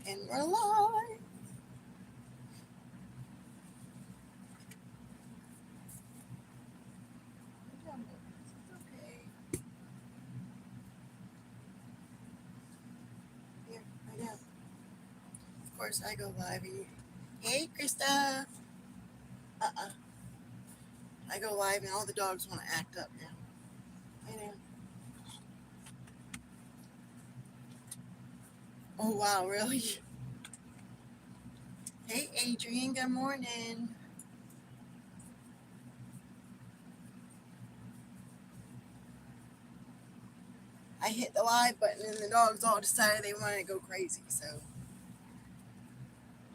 And we're live. It's okay. Yeah, I know. Of course, I go live. Hey, Krista. Uh-uh. I go live and all the dogs want to act up now. I know. Oh, wow, really? Hey, Adrian. Good morning. I hit the live button and the dogs all decided they wanted to go crazy. So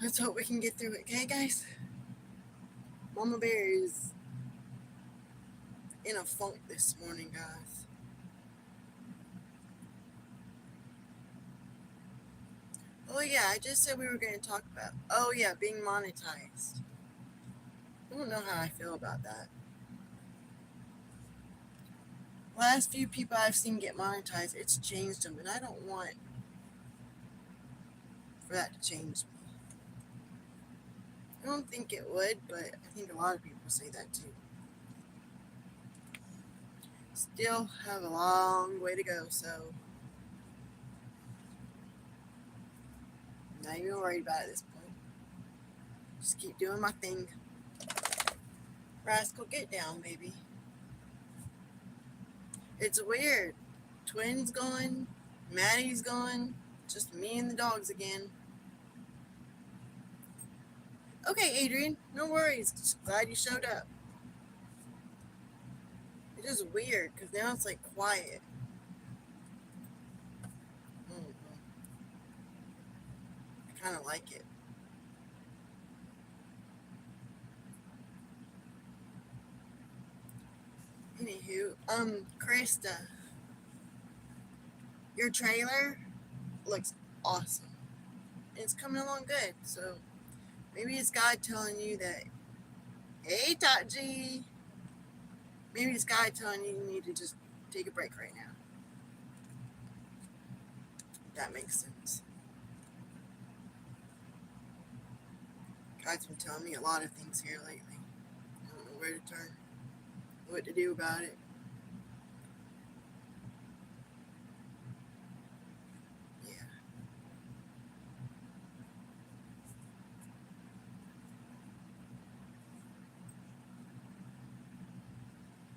let's hope we can get through it. Okay, guys? Mama Bear is in a funk this morning, guys. Oh, yeah, I just said we were going to talk about, oh, yeah, being monetized. I don't know how I feel about that. Last few people I've seen get monetized, it's changed them, and I don't want for that to change me. I don't think it would, but I think a lot of people say that too. Still have a long way to go, so I'm not even worried about it at this point. Just keep doing my thing. Rascal, get down, baby. It's weird. Twins gone, Maddie's gone, just me and the dogs again. Okay, Adrian, no worries. Just glad you showed up. It is weird because now it's like quiet. I kind of like it. Anywho, Krista, your trailer looks awesome. It's coming along good. So maybe it's God telling you that, hey, Dot G. Maybe it's God telling you need to just take a break right now. That makes sense. God's been telling me a lot of things here lately. I don't know where to turn, what to do about it. Yeah.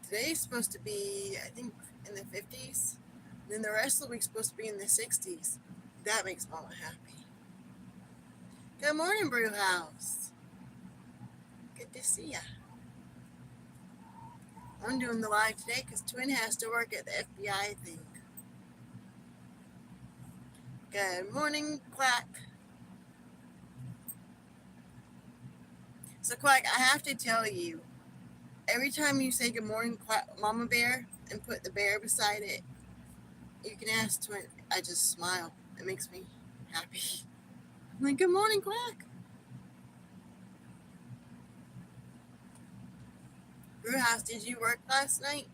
Today's supposed to be, I think, in the 50s. Then the rest of the week's supposed to be in the 60s. That makes Mama happy. Good morning, Brew House. Good to see ya. I'm doing the live today because Twin has to work at the FBI, I think. Good morning, Quack. So, Quack, I have to tell you, every time you say good morning, Quack, Mama Bear, and put the bear beside it, you can ask Twin. I just smile. It makes me happy. I'm like, good morning, Quack. Brew House, did you work last night?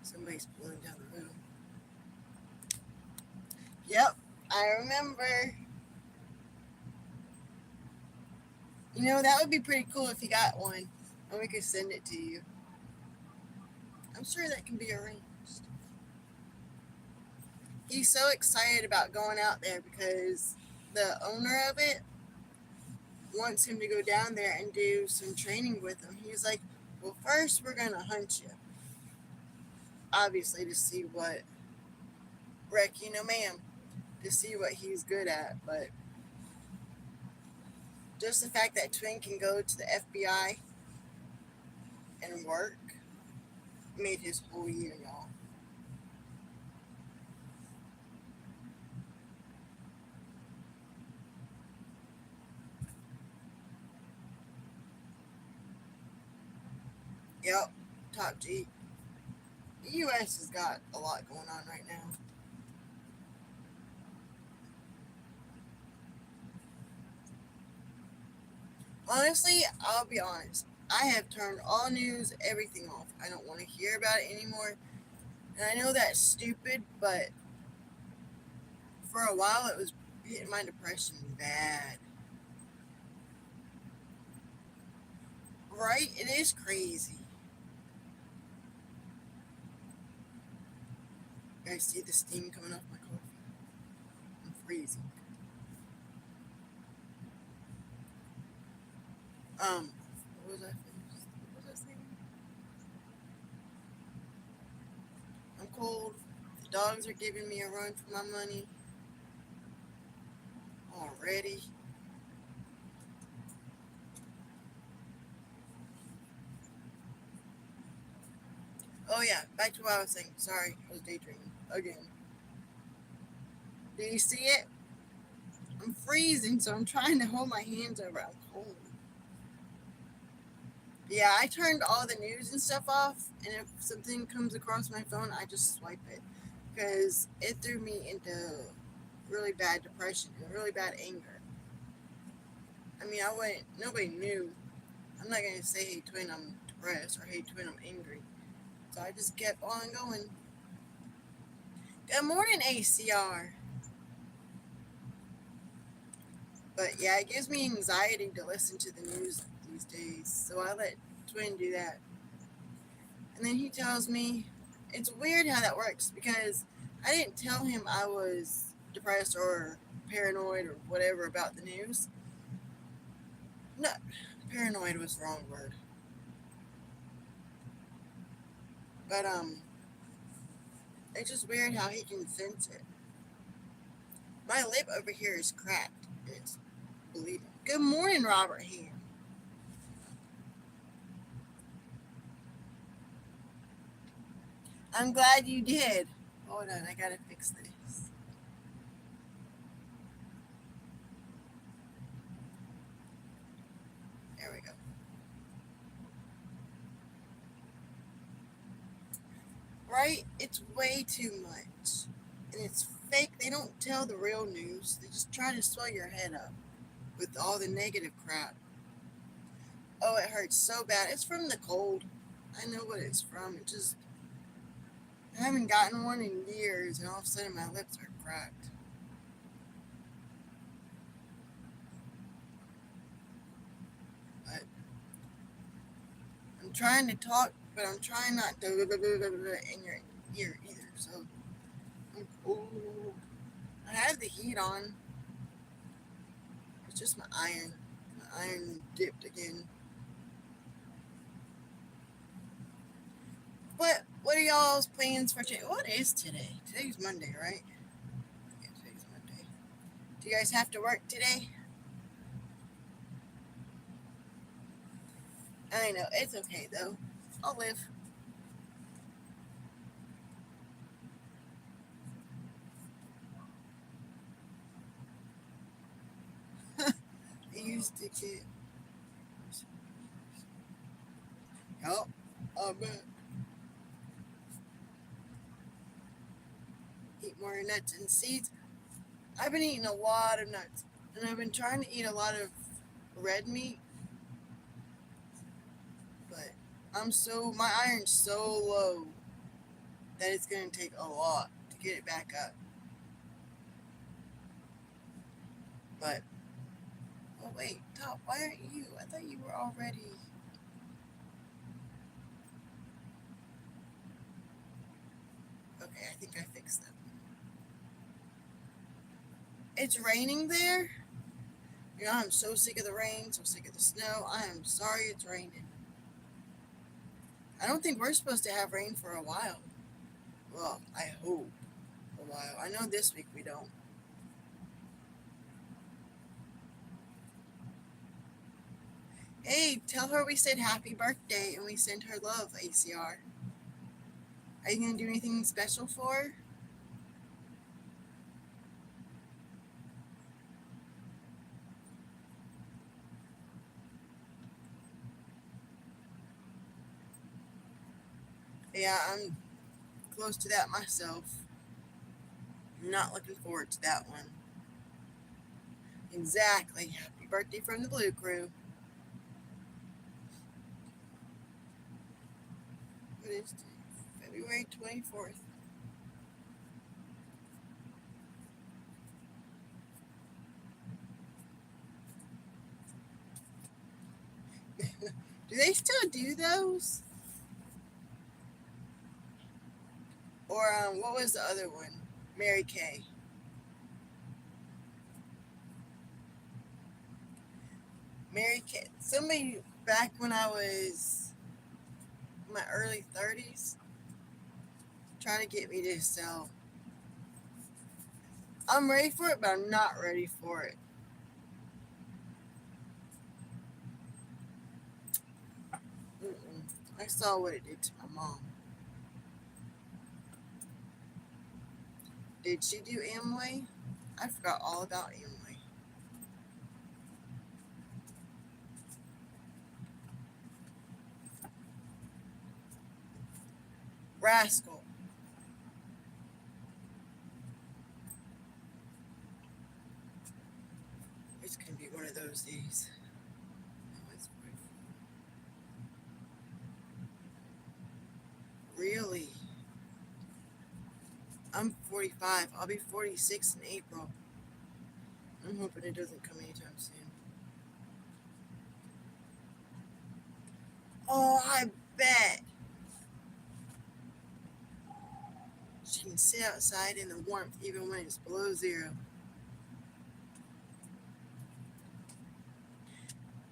Somebody's pulling down the road. Yep, I remember. You know, that would be pretty cool if you got one, and we could send it to you. I'm sure that can be arranged. He's so excited about going out there because the owner of it wants him to go down there and do some training with him. He's like, well, first we're going to hunt you. Obviously, to see what, Rick, you know, ma'am, to see what he's good at. But just the fact that Twin can go to the FBI and work made his whole year, y'all. Yep, top G. The U.S. has got a lot going on right now. Honestly, I'll be honest. I have turned all news, everything off. I don't want to hear about it anymore. And I know that's stupid, but for a while it was hitting my depression bad. Right? It is crazy. You guys see the steam coming off my coffee? I'm freezing. What was I finished? What was I saying? I'm cold. The dogs are giving me a run for my money already. Oh yeah, back to what I was saying. Sorry, I was daydreaming again. Do you see it? I'm freezing, so I'm trying to hold my hands over. I'm cold. Yeah, I turned all the news and stuff off, and if something comes across my phone, I just swipe it because it threw me into really bad depression and really bad anger. I mean, I went. Nobody knew. I'm not gonna say, "Hey, twin, I'm depressed," or "Hey, twin, I'm angry." So I just kept on going. Good morning, ACR. But yeah, it gives me anxiety to listen to the news these days, so I let twin do that. And then he tells me, it's weird how that works because I didn't tell him I was depressed or paranoid or whatever about the news. No, paranoid was the wrong word. But it's just weird how he can sense it. My lip over here is cracked. It's bleeding. Good morning, Robert here. I'm glad you did. Hold on, I gotta fix this. There we go. Right? It's way too much. And it's fake. They don't tell the real news. They just try to swell your head up with all the negative crap. Oh, it hurts so bad. It's from the cold. I know what it's from. It just, I haven't gotten one in years, and all of a sudden my lips are cracked. But I'm trying to talk, but I'm trying not to in your ear either. So I'm cold. I have the heat on. It's just my iron. My iron dipped again. What are y'all's plans for today? What is today? Today's Monday, right? Yeah, today's Monday. Do you guys have to work today? I know, it's okay though. I'll live. I used to get. Oh, bet. Eat more nuts and seeds. I've been eating a lot of nuts, and I've been trying to eat a lot of red meat, but my iron's so low that it's gonna take a lot to get it back up. But oh wait, Top, why aren't you? I thought you were already. Okay, I think I fixed that. It's raining there. You know, I'm so sick of the rain, so sick of the snow. I am sorry it's raining. I don't think we're supposed to have rain for a while. Well, I hope a while. I know this week we don't. Hey, tell her we said happy birthday and we sent her love, ACR. Are you going to do anything special for her? Yeah, I'm close to that myself. I'm not looking forward to that one. Exactly. Happy birthday from the Blue Crew. What is it? February 24th. Do they still do those? Or what was the other one? Mary Kay. Mary Kay. Somebody back when I was in my early 30s trying to get me to sell. I'm ready for it, but I'm not ready for it. Mm-mm. I saw what it did to my mom. Did she do Amway? I forgot all about Amway. Rascal. It's gonna be one of those days. Really? I'm 45. I'll be 46 in April. I'm hoping it doesn't come anytime soon. Oh, I bet. She can sit outside in the warmth even when it's below zero.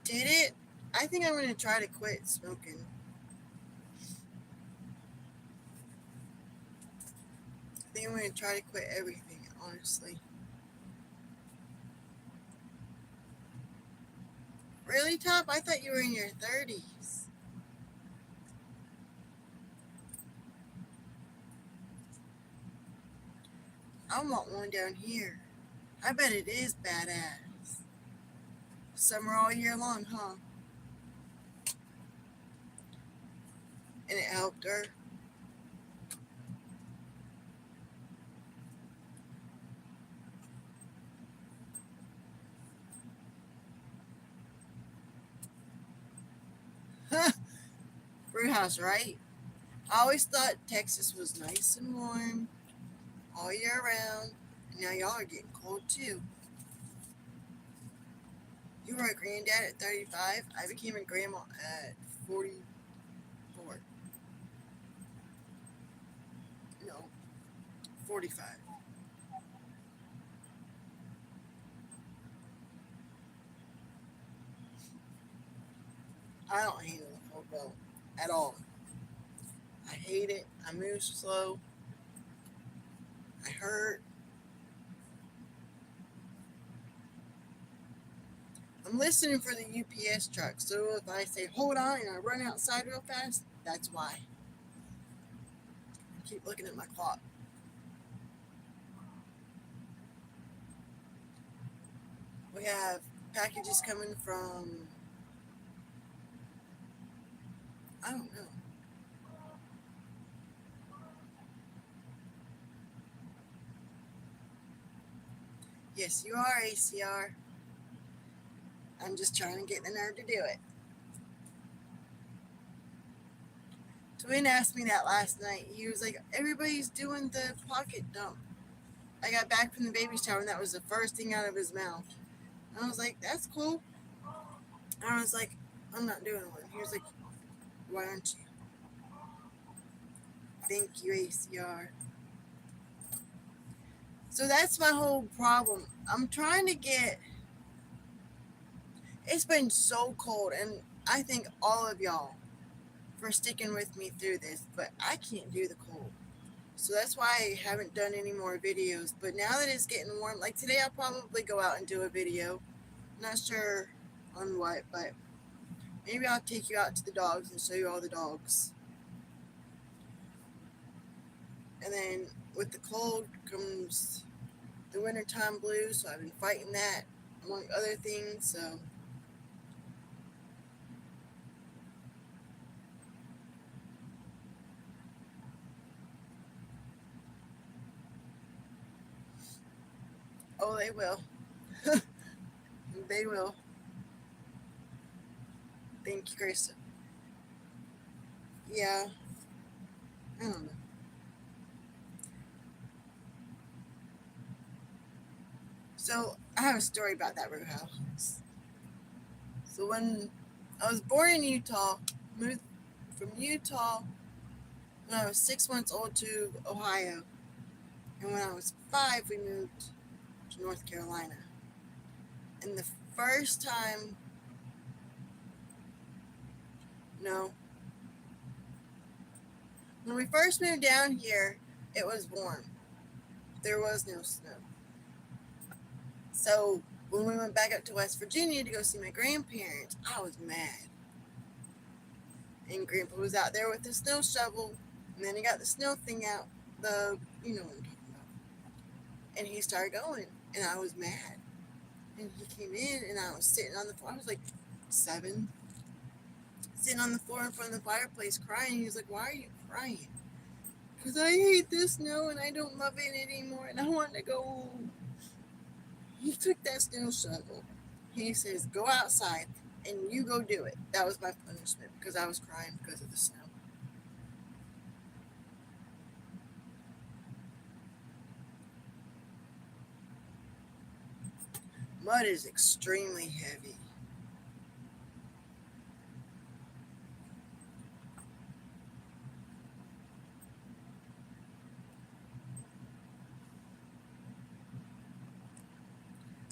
Did it? I think I'm going to try to quit smoking. I think I'm going to try to quit everything, honestly. Really, Top? I thought you were in your 30s. I want one down here. I bet it is badass. Summer all year long, huh? And it helped her. Brew house, right? I always thought Texas was nice and warm all year round. And now y'all are getting cold too. You were a granddad at 35. I became a grandma at 44. No, 45. I don't handle the cold well at all. I hate it. I move slow. I hurt. I'm listening for the UPS truck. So if I say hold on and I run outside real fast, that's why. I keep looking at my clock. We have packages coming from, I don't know. Yes, you are ACR. I'm just trying to get the nerve to do it. Twin asked me that last night. He was like, everybody's doing the pocket dump. I got back from the baby shower and that was the first thing out of his mouth. And I was like, that's cool. And I was like, I'm not doing one. He was like, why aren't you? Thank you, ACR. So that's my whole problem. I'm trying to get. It's been so cold, and I thank all of y'all for sticking with me through this, but I can't do the cold. So that's why I haven't done any more videos. But now that it's getting warm, like today, I'll probably go out and do a video. Not sure on what, but maybe I'll take you out to the dogs and show you all the dogs. And then with the cold comes the wintertime blues, so I've been fighting that among other things. So oh, they will. They will. Thank you, Krista. Yeah. don't know. So I have a story about that row house. So when I was born in Utah, moved from Utah when I was 6 months old to Ohio, and when I was 5, we moved to North Carolina. And the first time, no, when we first moved down here, it was warm. There was no snow. So when we went back up to West Virginia to go see my grandparents, I was mad. And Grandpa was out there with the snow shovel, and then he got the snow thing out, you know what I'm talking about. And he started going, and I was mad. And he came in, and I was sitting on the floor. I was like 7, sitting on the floor in front of the fireplace crying. He was like, "Why are you crying?" "Because I hate the snow, and I don't love it anymore, and I want to go home." He took that snow shovel. He says, "Go outside, and you go do it." That was my punishment because I was crying because of the snow. Mud is extremely heavy.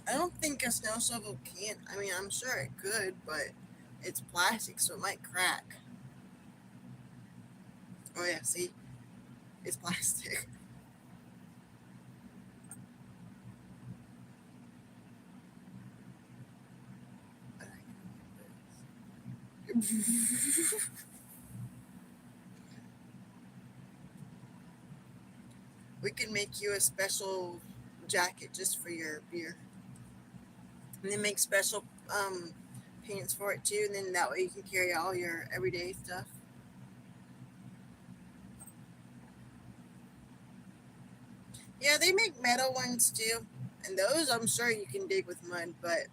I don't think a snow shovel can. I mean, I'm sure it could, but it's plastic, so it might crack. Oh, yeah, see? It's plastic. We can make you a special jacket just for your beer. And then make special pants for it too, and then that way you can carry all your everyday stuff. Yeah, they make metal ones too, and those I'm sure you can dig with mud, but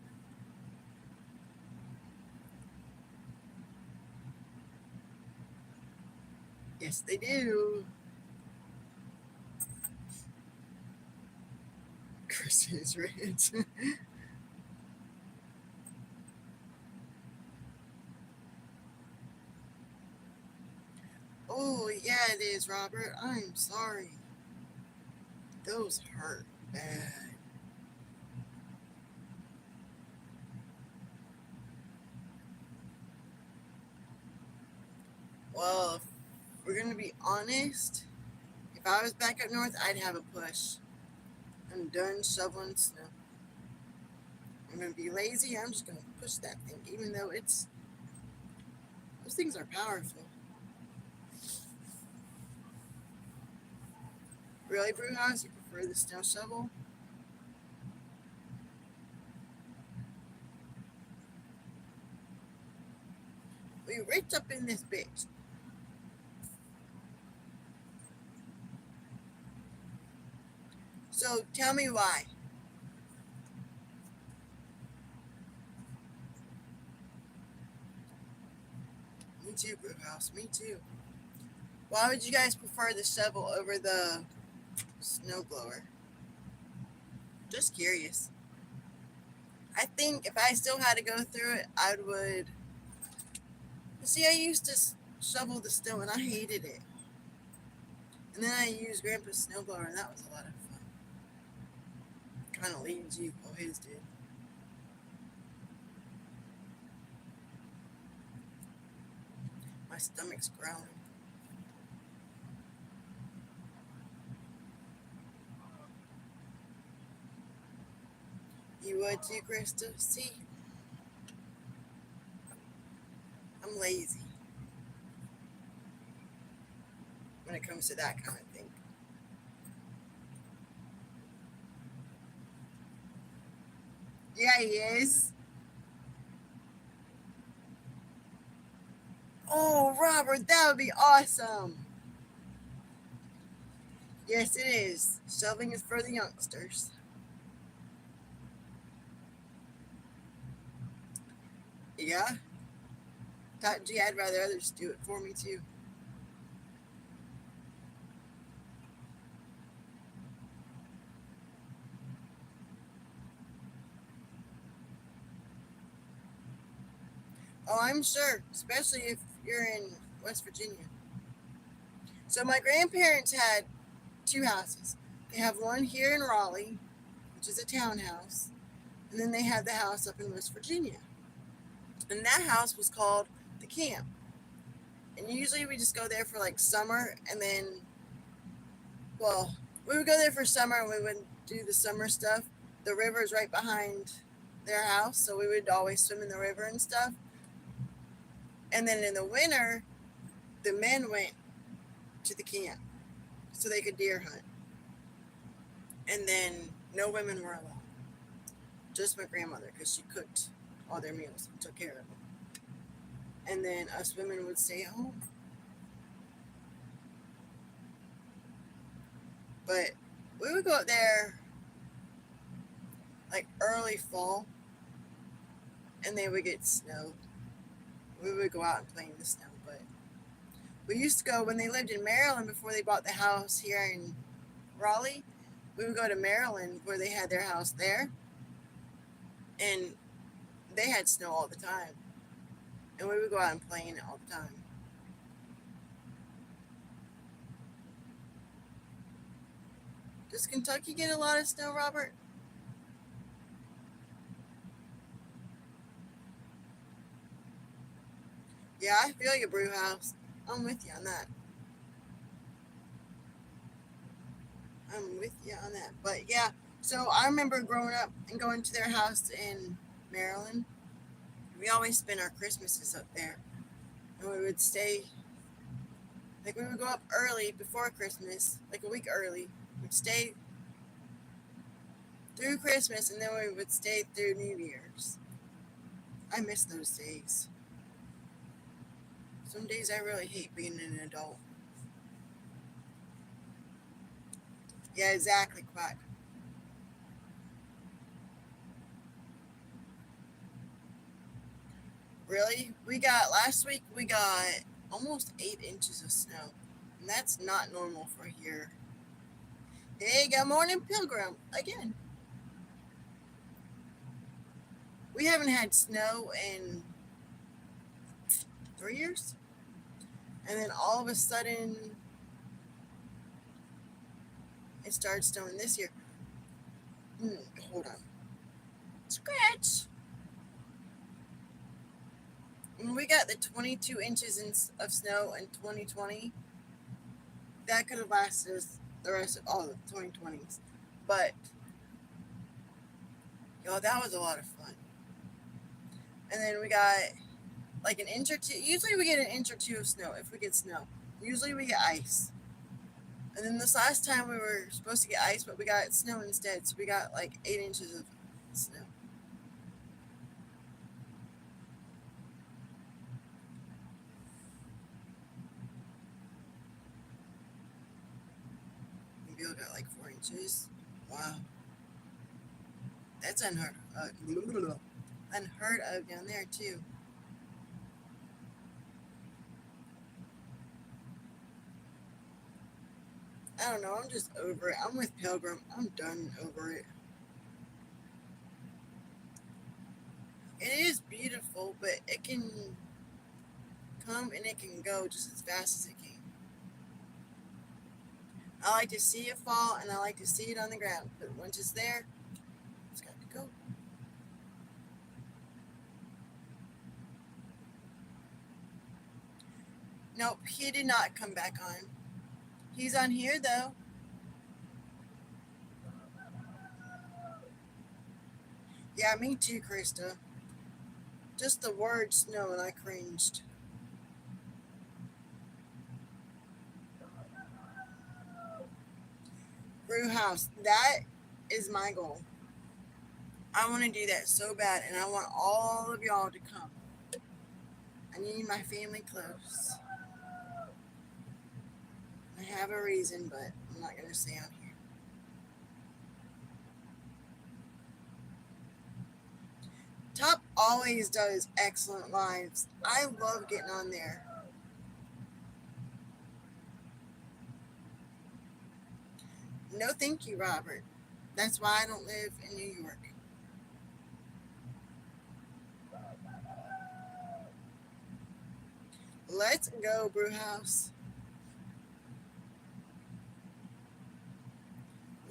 yes, they do. Kristen is right. Oh, yeah, it is, Robert. I'm sorry. Those hurt bad. Well, if we're gonna be honest, if I was back up north, I'd have a push. I'm done shoveling snow. I'm gonna be lazy. I'm just gonna push that thing, even though those things are powerful. Really, Brewhouse, you prefer the snow shovel? We rich up in this bitch. So tell me why. Me too, Brewhouse. Me too. Why would you guys prefer the shovel over the snow blower? Just curious. I think if I still had to go through it, I would. See, I used to shovel the snow and I hated it. And then I used Grandpa's snowblower and that was a lot of fun. Kind of leads you. Oh, his did. My stomach's growling. You would too, Krista? See, I'm lazy when it comes to that kind of thing. Yeah, he is. Oh, Robert, that would be awesome. Yes, it is. Shoving is for the youngsters. Yeah. Thought, gee, I'd rather others do it for me too. Oh, I'm sure, especially if you're in West Virginia. So my grandparents had two houses. They have one here in Raleigh, which is a townhouse, and then they had the house up in West Virginia. And that house was called the camp. And usually we just go there for like summer, and then, well, we would go there for summer and we would do the summer stuff. The river is right behind their house, so we would always swim in the river and stuff. And then in the winter, the men went to the camp so they could deer hunt. And then no women were allowed, just my grandmother, because she cooked all their meals and took care of them. And then us women would stay home. But we would go up there like early fall, and they would get snow. We would go out and play in the snow. But we used to go when they lived in Maryland before they bought the house here in Raleigh. We would go to Maryland where they had their house there, and they had snow all the time. And we would go out and play in it all the time. Does Kentucky get a lot of snow, Robert? Yeah, I feel you, brew house. I'm with you on that. I'm with you on that. But yeah, so I remember growing up and going to their house in Maryland. We always spent our Christmases up there. And we would stay, like, we would go up early before Christmas, like a week early. We'd stay through Christmas, and then we would stay through New Year's. I miss those days. Some days I really hate being an adult. Yeah, exactly, Quack. Really? Last week, we got almost 8 inches of snow. And that's not normal for here. Hey, good morning, Pilgrim. Again, we haven't had snow in 3 years. And then all of a sudden, it started snowing this year. Hold on. Scratch. When we got the 22 inches of snow in 2020, that could have lasted us the rest of all the 2020s. But, y'all, that was a lot of fun. And then we got like an inch or two. Usually we get an inch or two of snow if we get snow. Usually we get ice. And then this last time we were supposed to get ice, but we got snow instead. So we got like 8 inches of snow. And Bill got like 4 inches. Wow. That's unheard of down there too. I don't know. I'm just over it. I'm with Pilgrim. I'm done over it. It is beautiful, but it can come and it can go just as fast as it can. I like to see it fall and I like to see it on the ground, but once it's there, it's got to go. Nope, he did not come back on. He's on here though. Yeah, me too, Krista. Just the word snow and I cringed. Brew house, that is my goal. I want to do that so bad, and I want all of y'all to come. I need my family close. I have a reason, but I'm not going to say on here. Top always does excellent lives. I love getting on there. No, thank you, Robert. That's why I don't live in New York. Let's go, brew house.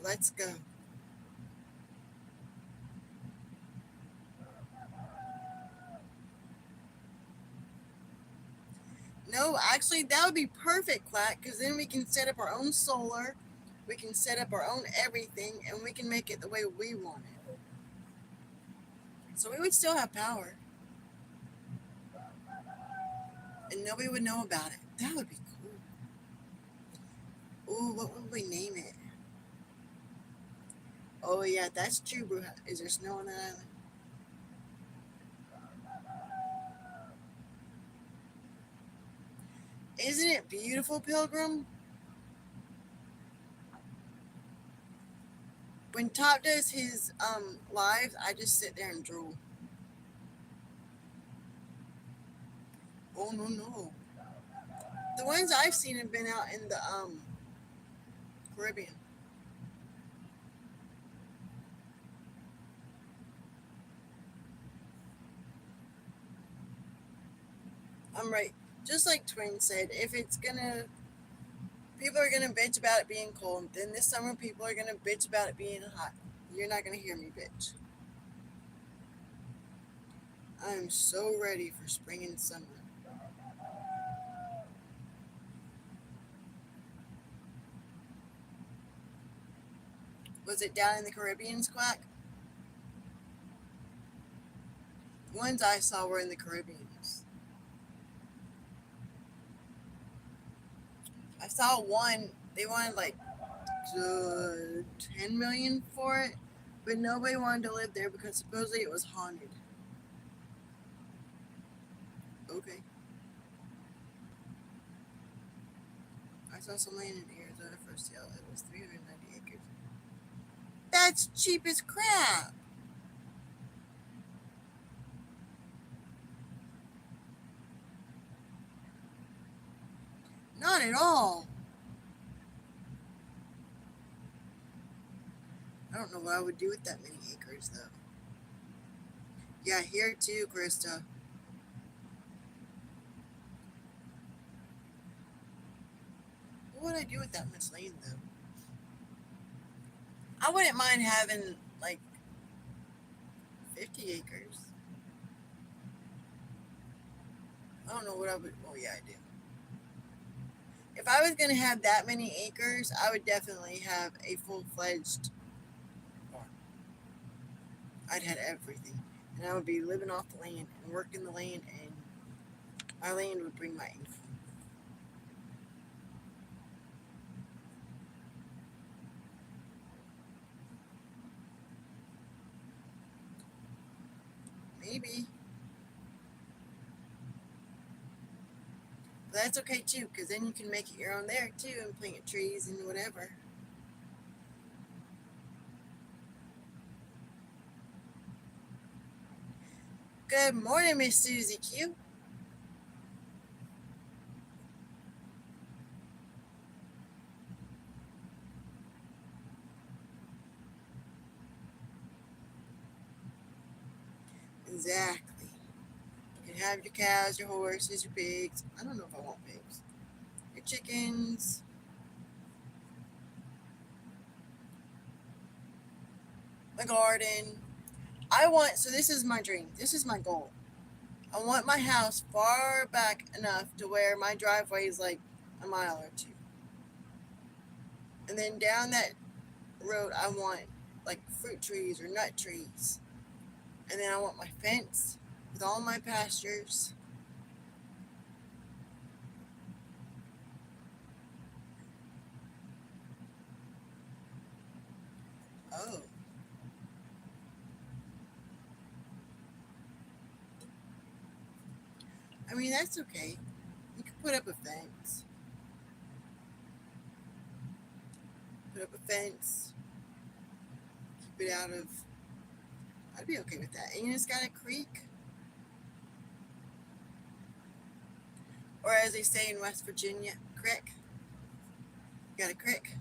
Let's go. No, actually, that would be perfect, Clack, because then we can set up our own solar, we can set up our own everything, and we can make it the way we want it. So we would still have power, and nobody would know about it. That would be cool. Ooh, what would we name it? Oh, yeah, that's true, bro. Is there snow on that island? Isn't it beautiful, Pilgrim? When Top does his lives, I just sit there and drool. Oh, no, no. The ones I've seen have been out in the Caribbean. I'm right. Just like Twin said, if it's gonna, people are gonna bitch about it being cold. Then this summer, people are gonna bitch about it being hot. You're not gonna hear me bitch. I'm so ready for spring and summer. Was it down in the Caribbean, Quack? The ones I saw were in the Caribbean. I saw one. They wanted like 10 million for it, but nobody wanted to live there because supposedly it was haunted. Okay. I saw some land in Arizona for sale. It was 390 acres. That's cheap as crap. Not at all. I don't know what I would do with that many acres though. Yeah, here too, Krista. What would I do with that much land though? I wouldn't mind having like 50 acres. I don't know what I would. Oh, yeah, I do. If I was going to have that many acres, I would definitely have a full fledged farm. I'd have everything. And I would be living off the land and working the land, and my land would bring my income. Maybe. But that's okay too, because then you can make it your own there too and plant trees and whatever. Good morning, Miss Susie Q. Exactly. You can have your cows, your horses, your pigs. I don't know if I want pigs. Your chickens. My garden. So this is my dream. This is my goal. I want my house far back enough to where my driveway is like a mile or two. And then down that road, I want like fruit trees or nut trees. And then I want my fence with all my pastures. Oh, I mean, that's okay. You can put up a fence. Put up a fence. Keep it out of. I'd be okay with that. And it's got a creek. Or as they say in West Virginia, crick. Got a crick.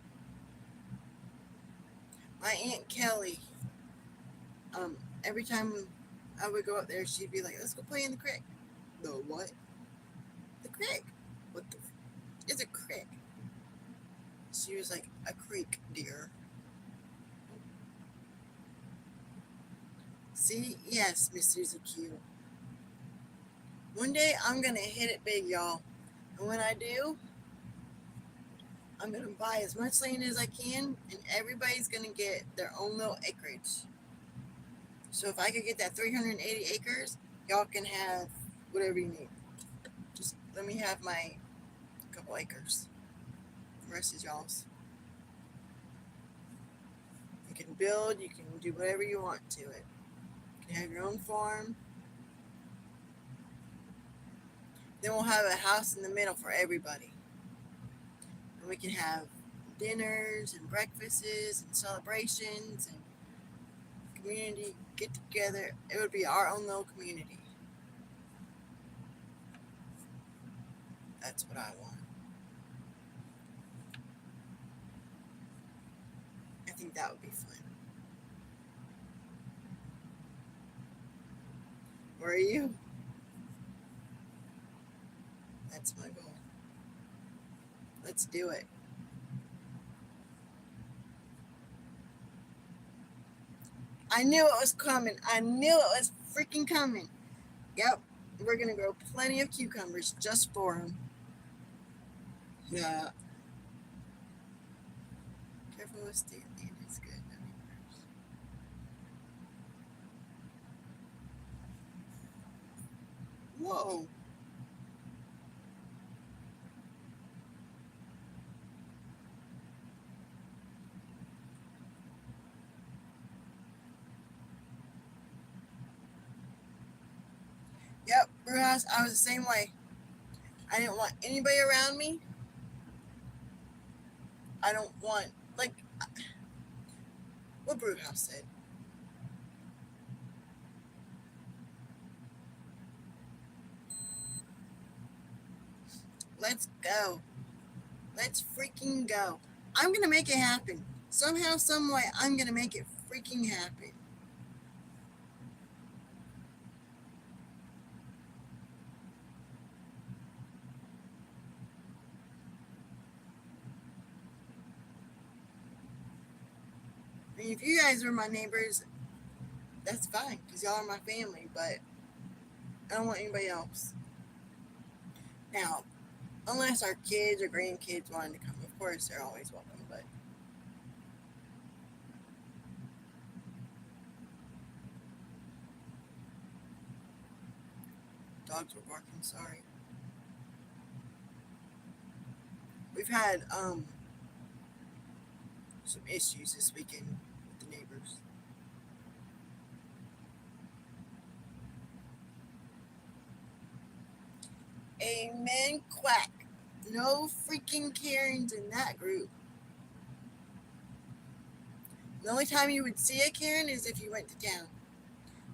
My Aunt Kelly, every time I would go up there, she'd be like, let's go play in the creek. The what? the creek. What the? It's a creek. She was like, a creek, dear. See? Yes, Miss Susie Q. One day I'm gonna hit it big, y'all. And when I do, I'm gonna buy as much land as I can, and everybody's gonna get their own little acreage. So if I could get that 380 acres, y'all can have whatever you need. Just let me have my couple acres. The rest is y'all's. You can build, you can do whatever you want to it. You can have your own farm. Then we'll have a house in the middle for everybody. And we can have dinners and breakfasts and celebrations and community get together. It would be our own little community. That's what I want. I think that would be fun. Where are you? That's my goal. Let's do it. I knew it was coming. I knew it was freaking coming. Yep, we're going to grow plenty of cucumbers just for them. Yeah. Careful with state land. It's good. Whoa. Yep, brew house. I was the same way. I didn't want anybody around me. I don't want, like, what brew house said. Let's go. Let's freaking go. I'm going to make it happen. Somehow, some way, I'm going to make it freaking happen. I mean, if you guys were my neighbors, that's fine, because y'all are my family, but I don't want anybody else. Now, unless our kids or grandkids wanted to come, of course, they're always welcome, but dogs were barking, sorry. We've had some issues this weekend with the neighbors. Amen, quack. No freaking Karens in that group. The only time you would see a Karen is if you went to town.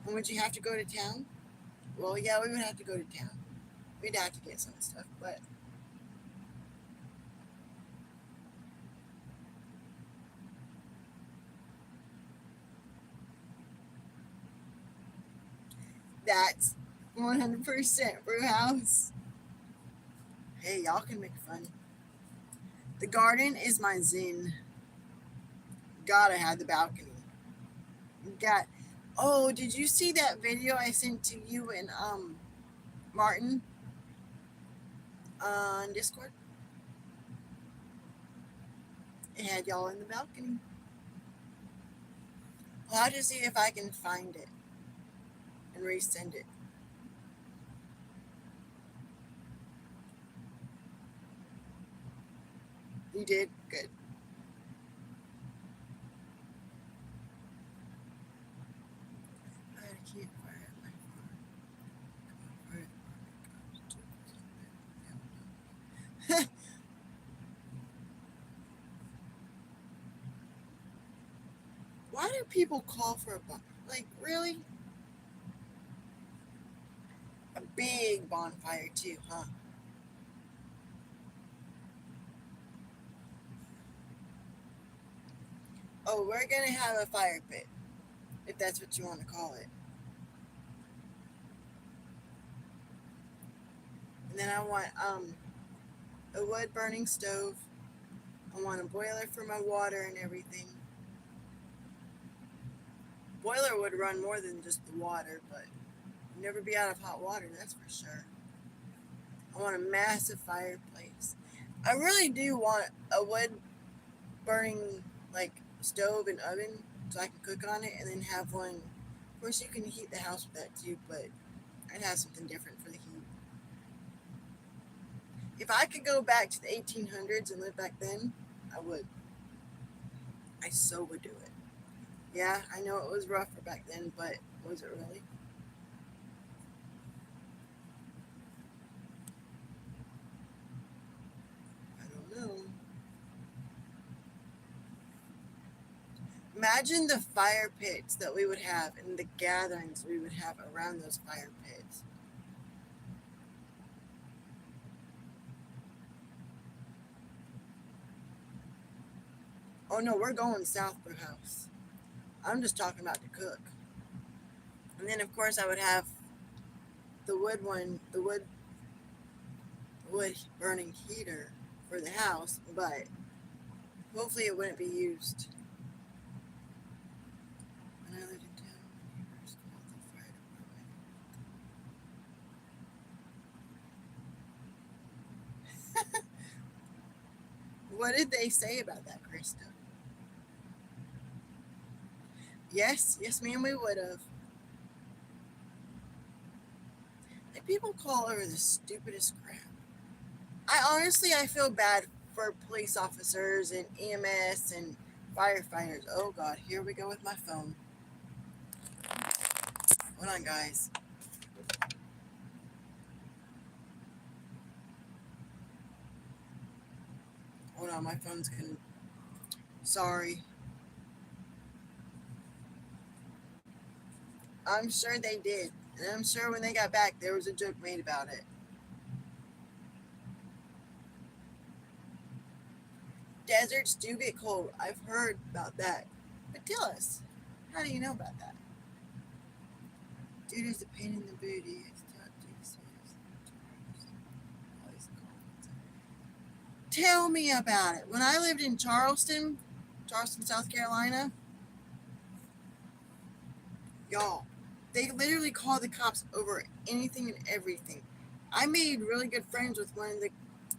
And would you have to go to town? Well, yeah, we would have to go to town. We'd have to get some stuff, but that's 100% brew house. Hey, y'all can make fun. The garden is my zen. Gotta have the balcony. Got. Oh, did you see that video I sent to you and Martin on Discord? It had y'all in the balcony. I'll have to see if I can find it and resend it. You did? Good. I can't fire my farm. Why do people call for a bonfire? Like, really? A big bonfire, too, huh? Oh, we're gonna have a fire pit, if that's what you want to call it. And then I want a wood burning stove. I want a boiler for my water and everything. Boiler would run more than just the water, but you'd never be out of hot water, that's for sure. I want a massive fireplace. I really do want a wood burning like stove and oven so I can cook on it and then have one. Of course, you can heat the house with that too, but I'd have something different for the heat. If I could go back to the 1800s and live back then, I would. I so would do it. Yeah, I know it was rougher back then, but was it really? I don't know. Imagine the fire pits that we would have and the gatherings we would have around those fire pits. Oh no, we're going south, brew house. I'm just talking about to cook. And then of course I would have the wood burning heater for the house, but hopefully it wouldn't be used. When I lived in town, my neighbors called the fire department. What did they say about that, Krista? Yes, ma'am, we would have. Like people call over the stupidest crap. I feel bad for police officers and EMS and firefighters. Oh God, here we go with my phone. Hold on, guys. Hold on, my phone's gonna. Sorry. I'm sure they did, and I'm sure when they got back, there was a joke made about it. Deserts do get cold. I've heard about that. But tell us, how do you know about that? Dude is a pain in the booty. Tell me about it. When I lived in Charleston, South Carolina, y'all, they literally called the cops over anything and everything. I made really good friends with one of the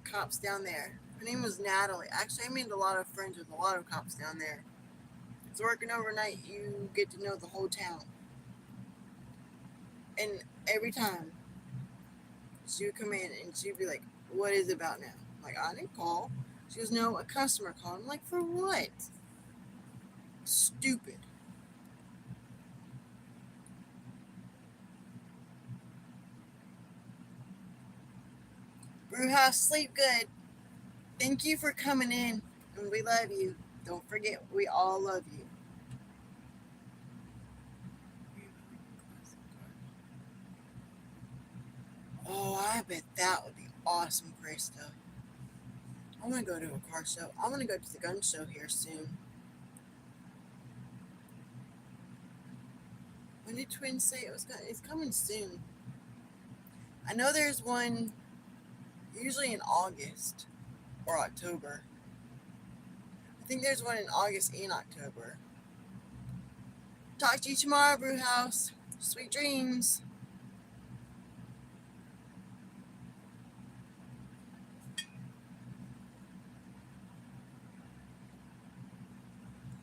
cops down there. Her name was Natalie. Actually, I made a lot of friends with a lot of cops down there. It's working overnight, you get to know the whole town. And every time she would come in and she'd be like, "What is it about now?" I'm like, "I didn't call." She goes, "No, a customer called." I'm like, "For what?" Stupid. Brewhouse, sleep good. Thank you for coming in, and we love you. Don't forget, we all love you. Oh, I bet that would be awesome, Krista. I want to go to a car show. I want to go to the gun show here soon. When did Twins say it was coming? It's coming soon. I know there's one usually in August or October. I think there's one in August and October. Talk to you tomorrow, Brewhouse. Sweet dreams.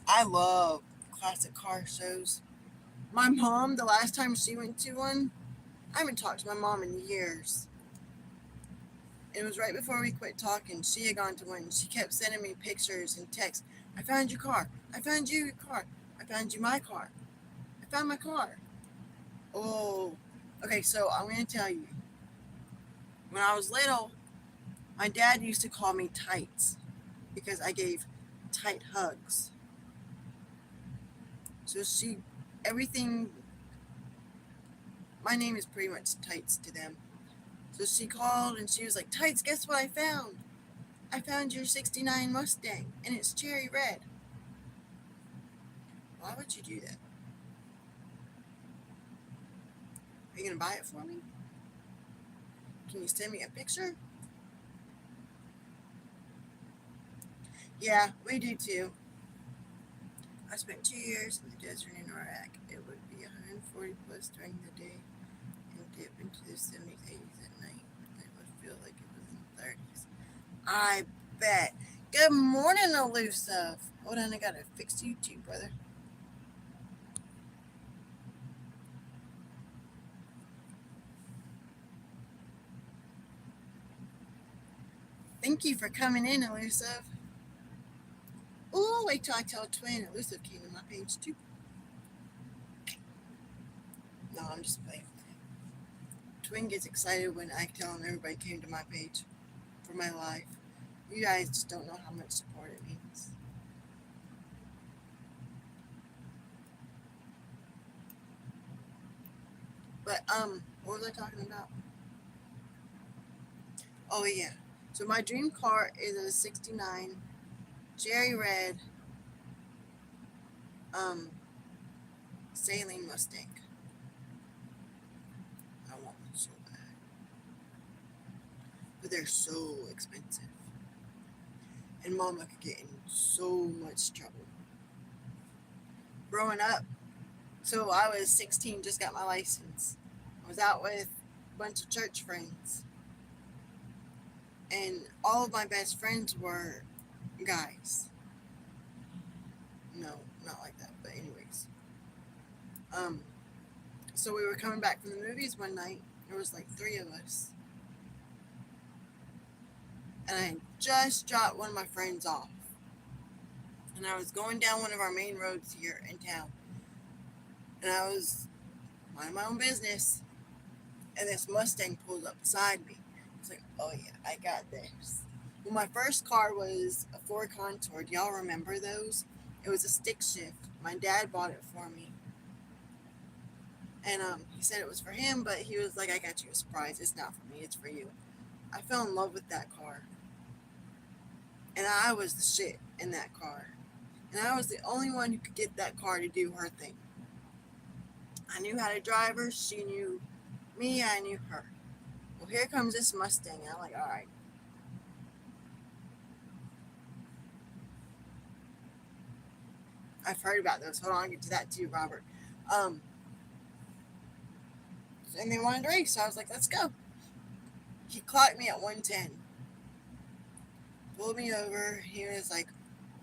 I love classic car shows. My mom, the last time she went to one, I haven't talked to my mom in years. It was right before we quit talking. She had gone to one. She kept sending me pictures and texts. "I found your car. I found you your car. I found you my car. I found my car." Oh, okay. So I'm going to tell you. When I was little, my dad used to call me Tights because I gave tight hugs. So everything, my name is pretty much Tights to them. So she called and she was like, "Tights, guess what I found? I found your 69 Mustang and it's cherry red." Why would you do that? Are you going to buy it for me? Can you send me a picture? Yeah, we do too. I spent 2 years in the desert in Iraq. It would be 140 plus during the day and dip into the 70s, 80s at night. It would feel like it was in the 30s. I bet. Good morning, elusive. Hold on, I gotta fix you too, brother. Thank you for coming in, elusive. Oh, wait till I tell Twin elusive came to my page too. No, I'm just playing. Twin gets excited when I tell him everybody came to my page for my life. You guys just don't know how much support it means. But what was I talking about? Oh yeah. So my dream car is a '69 cherry red um sailing Mustang. I want one so bad. But they're so expensive. And Mama could get in so much trouble. Growing up, so I was 16, just got my license. I was out with a bunch of church friends. And all of my best friends were guys. No, not like that, but anyways. Um, so we were coming back from the movies one night. There was like three of us. And I just dropped one of my friends off. And I was going down one of our main roads here in town. And I was minding my own business. And this Mustang pulled up beside me. It's like, oh yeah, I got this. Well, my first car was a Ford Contour. Do y'all remember those? It was a stick shift. My dad bought it for me. And he said it was for him, but he was like, I got you a surprise. It's not for me, it's for you. I fell in love with that car. And I was the shit in that car. And I was the only one who could get that car to do her thing. I knew how to drive her. She knew me. I knew her. Well, here comes this Mustang. I'm like, all right. I've heard about those. Hold on, I'll get to that too, Robert. Um, and they wanted to race. So I was like, let's go. He clocked me at 110. Pulled me over. He was like,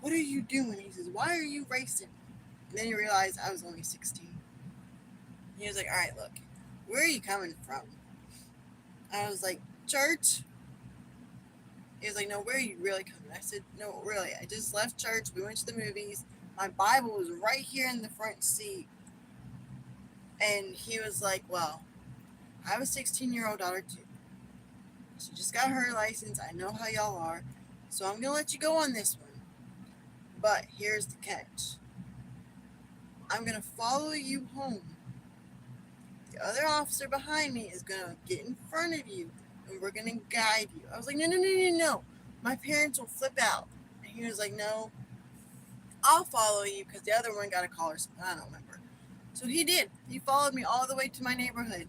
what are you doing? He says, why are you racing? And then he realized I was only 16. He was like, all right, look, where are you coming from? I was like, church. He was like, no, where are you really coming? I said, no, really. I just left church. We went to the movies. My Bible was right here in the front seat. And he was like, well, I have a 16-year-old daughter too. She just got her license. I know how y'all are. So I'm going to let you go on this one. But here's the catch. I'm going to follow you home. The other officer behind me is going to get in front of you and we're going to guide you. I was like, no. My parents will flip out. And he was like, no, I'll follow you because the other one got a call or something. I don't remember. So he did. He followed me all the way to my neighborhood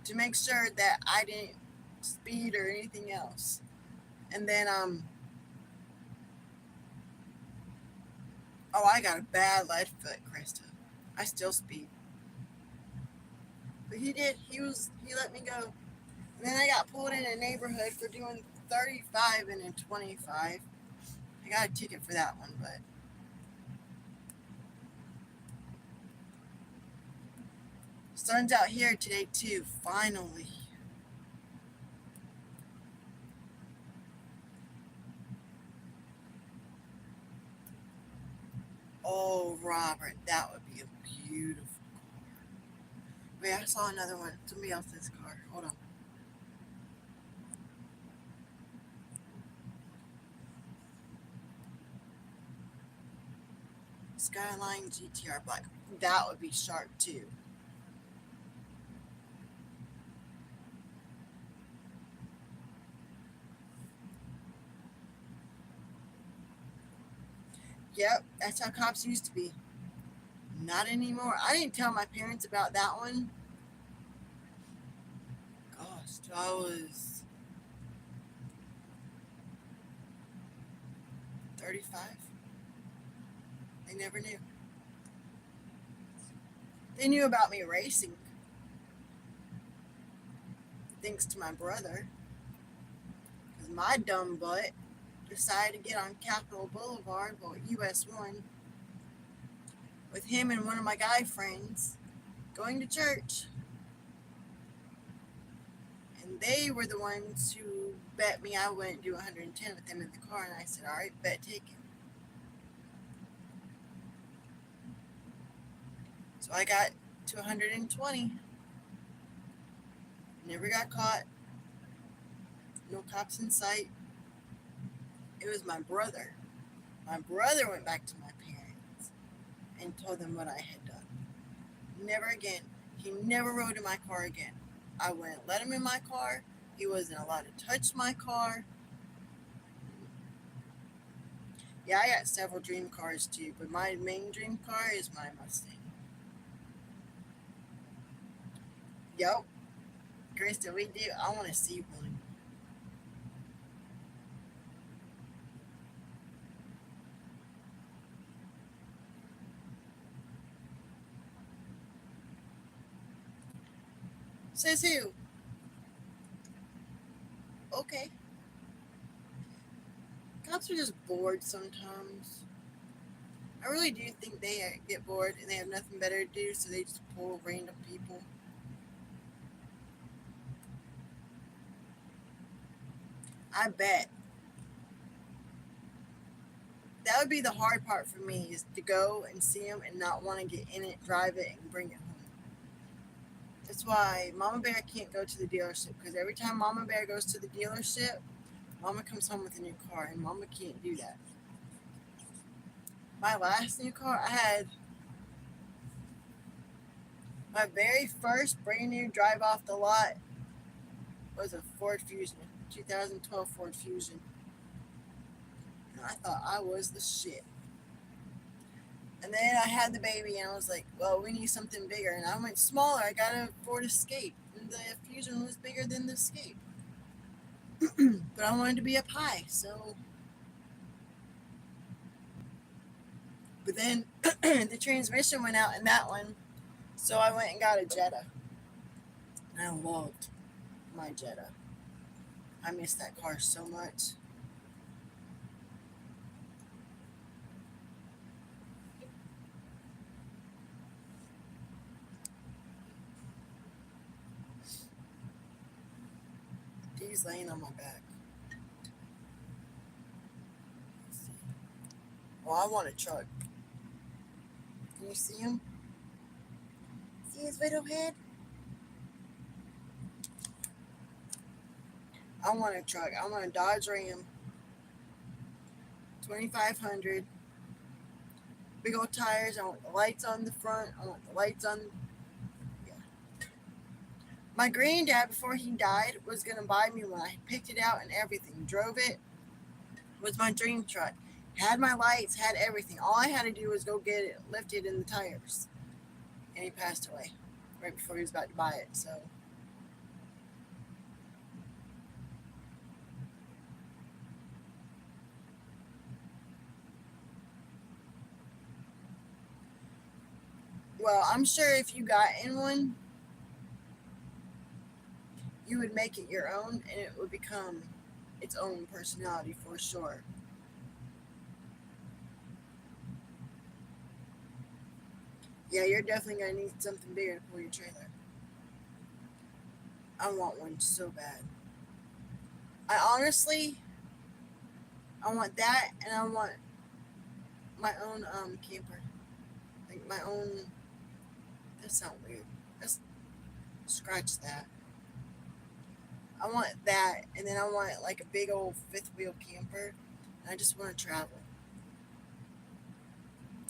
to make sure that I didn't speed or anything else. And then, I got a bad lead foot, Krista. I still speed. But he did. He let me go. And then I got pulled in a neighborhood for doing 35 and a 25. I got a ticket for that one, but sun's out here today too, finally. Oh, Robert, that would be a beautiful car. Wait, I saw another one. Somebody else's car. Hold on. Skyline GTR Black. That would be sharp too. Yep, that's how cops used to be. Not anymore. I didn't tell my parents about that one. God, till I was 35. They never knew. They knew about me racing, thanks to my brother, because my dumb butt decided to get on Capitol Boulevard, well, US 1, with him and one of my guy friends going to church. And they were the ones who bet me I wouldn't do 110 with them in the car. And I said, all right, bet taken. So I got to 120. Never got caught. No cops in sight. It was my brother. My brother went back to my parents and told them what I had done. Never again. He never rode in my car again. I wouldn't let him in my car. He wasn't allowed to touch my car. Yeah, I got several dream cars too, but my main dream car is my Mustang. Yup. Krista, we do. I want to see one. Says who? Okay. Cops are just bored sometimes. I really do think they get bored and they have nothing better to do, so they just pull random people. I bet. That would be the hard part for me, is to go and see them and not want to get in it, drive it, and bring it home. That's why Mama Bear can't go to the dealership, because every time Mama Bear goes to the dealership, Mama comes home with a new car, and Mama can't do that. My last new car, I had my very first brand new drive off the lot was a Ford Fusion, 2012 Ford Fusion. And I thought I was the shit. And then I had the baby, and I was like, well, we need something bigger. And I went smaller. I got a Ford Escape. And the Fusion was bigger than the Escape. But I wanted to be up high, so. But then the transmission went out in that one, so I went and got a Jetta. And I loved my Jetta. I miss that car so much. He's laying on my back. Oh, I want a truck. Can you see him? See his little head? I want a truck. I want a Dodge Ram 2500. Big old tires. I want the lights on the front. I want the lights on. Yeah. My granddad, before he died, was going to buy me one. I picked it out and everything. Drove it. It was my dream truck. Had my lights, had everything. All I had to do was go get it lifted in the tires. And he passed away right before he was about to buy it. So. Well, I'm sure if you got in one, you would make it your own, and it would become its own personality for sure. Yeah, you're definitely going to need something bigger to pull your trailer. I want one so bad. I want that, and I want my own camper. Like my own. That sounds weird. Let's scratch that. I want that, and then I want like a big old fifth wheel camper, and I just want to travel.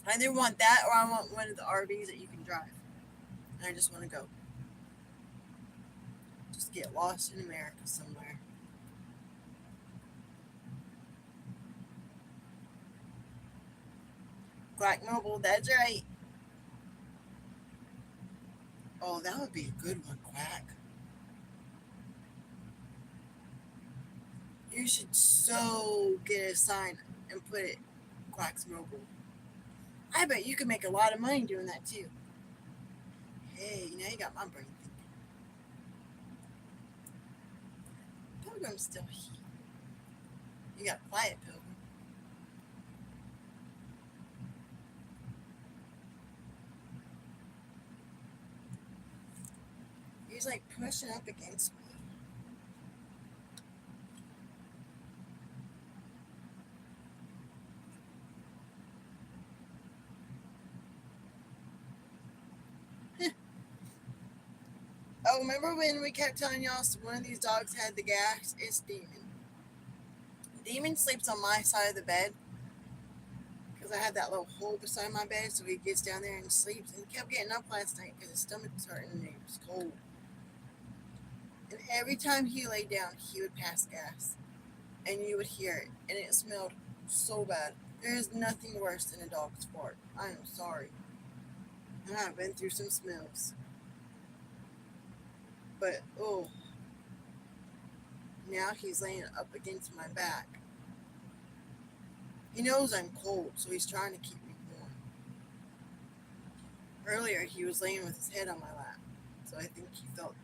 I either want that or I want one of the RVs that you can drive, and I just want to go. Just get lost in America somewhere. Quack Mobile, that's right. Oh, that would be a good one, Quack. You should so get a sign and put it Quacks Mobile. I bet you could make a lot of money doing that too. Hey, now you got my brain thinking. Pilgrim's still here. You got quiet, Pilgrim. He's like pushing up against me. Oh, remember when we kept telling y'all one of these dogs had the gas? It's Demon. Demon sleeps on my side of the bed because I had that little hole beside my bed, so he gets down there and sleeps. And he kept getting up last night because his stomach was hurting and it was cold. And every time he laid down, he would pass gas, and you would hear it, and it smelled so bad. There is nothing worse than a dog's fart. I am sorry. And I've been through some smells. But, oh, now he's laying up against my back. He knows I'm cold, so he's trying to keep me warm. Earlier, he was laying with his head on my lap, so I think he felt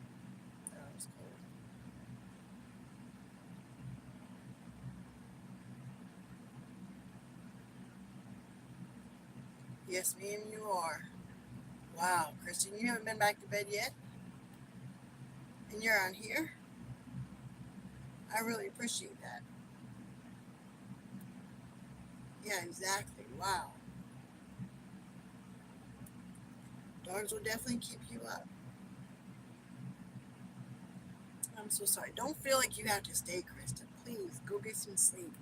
that I was cold. Yes, ma'am, you are. Wow, Kristen, you haven't been back to bed yet? And you're on here? I really appreciate that. Yeah, exactly. Wow. Dogs will definitely keep you up. I'm so sorry. Don't feel like you have to stay, Krista. Please, go get some sleep.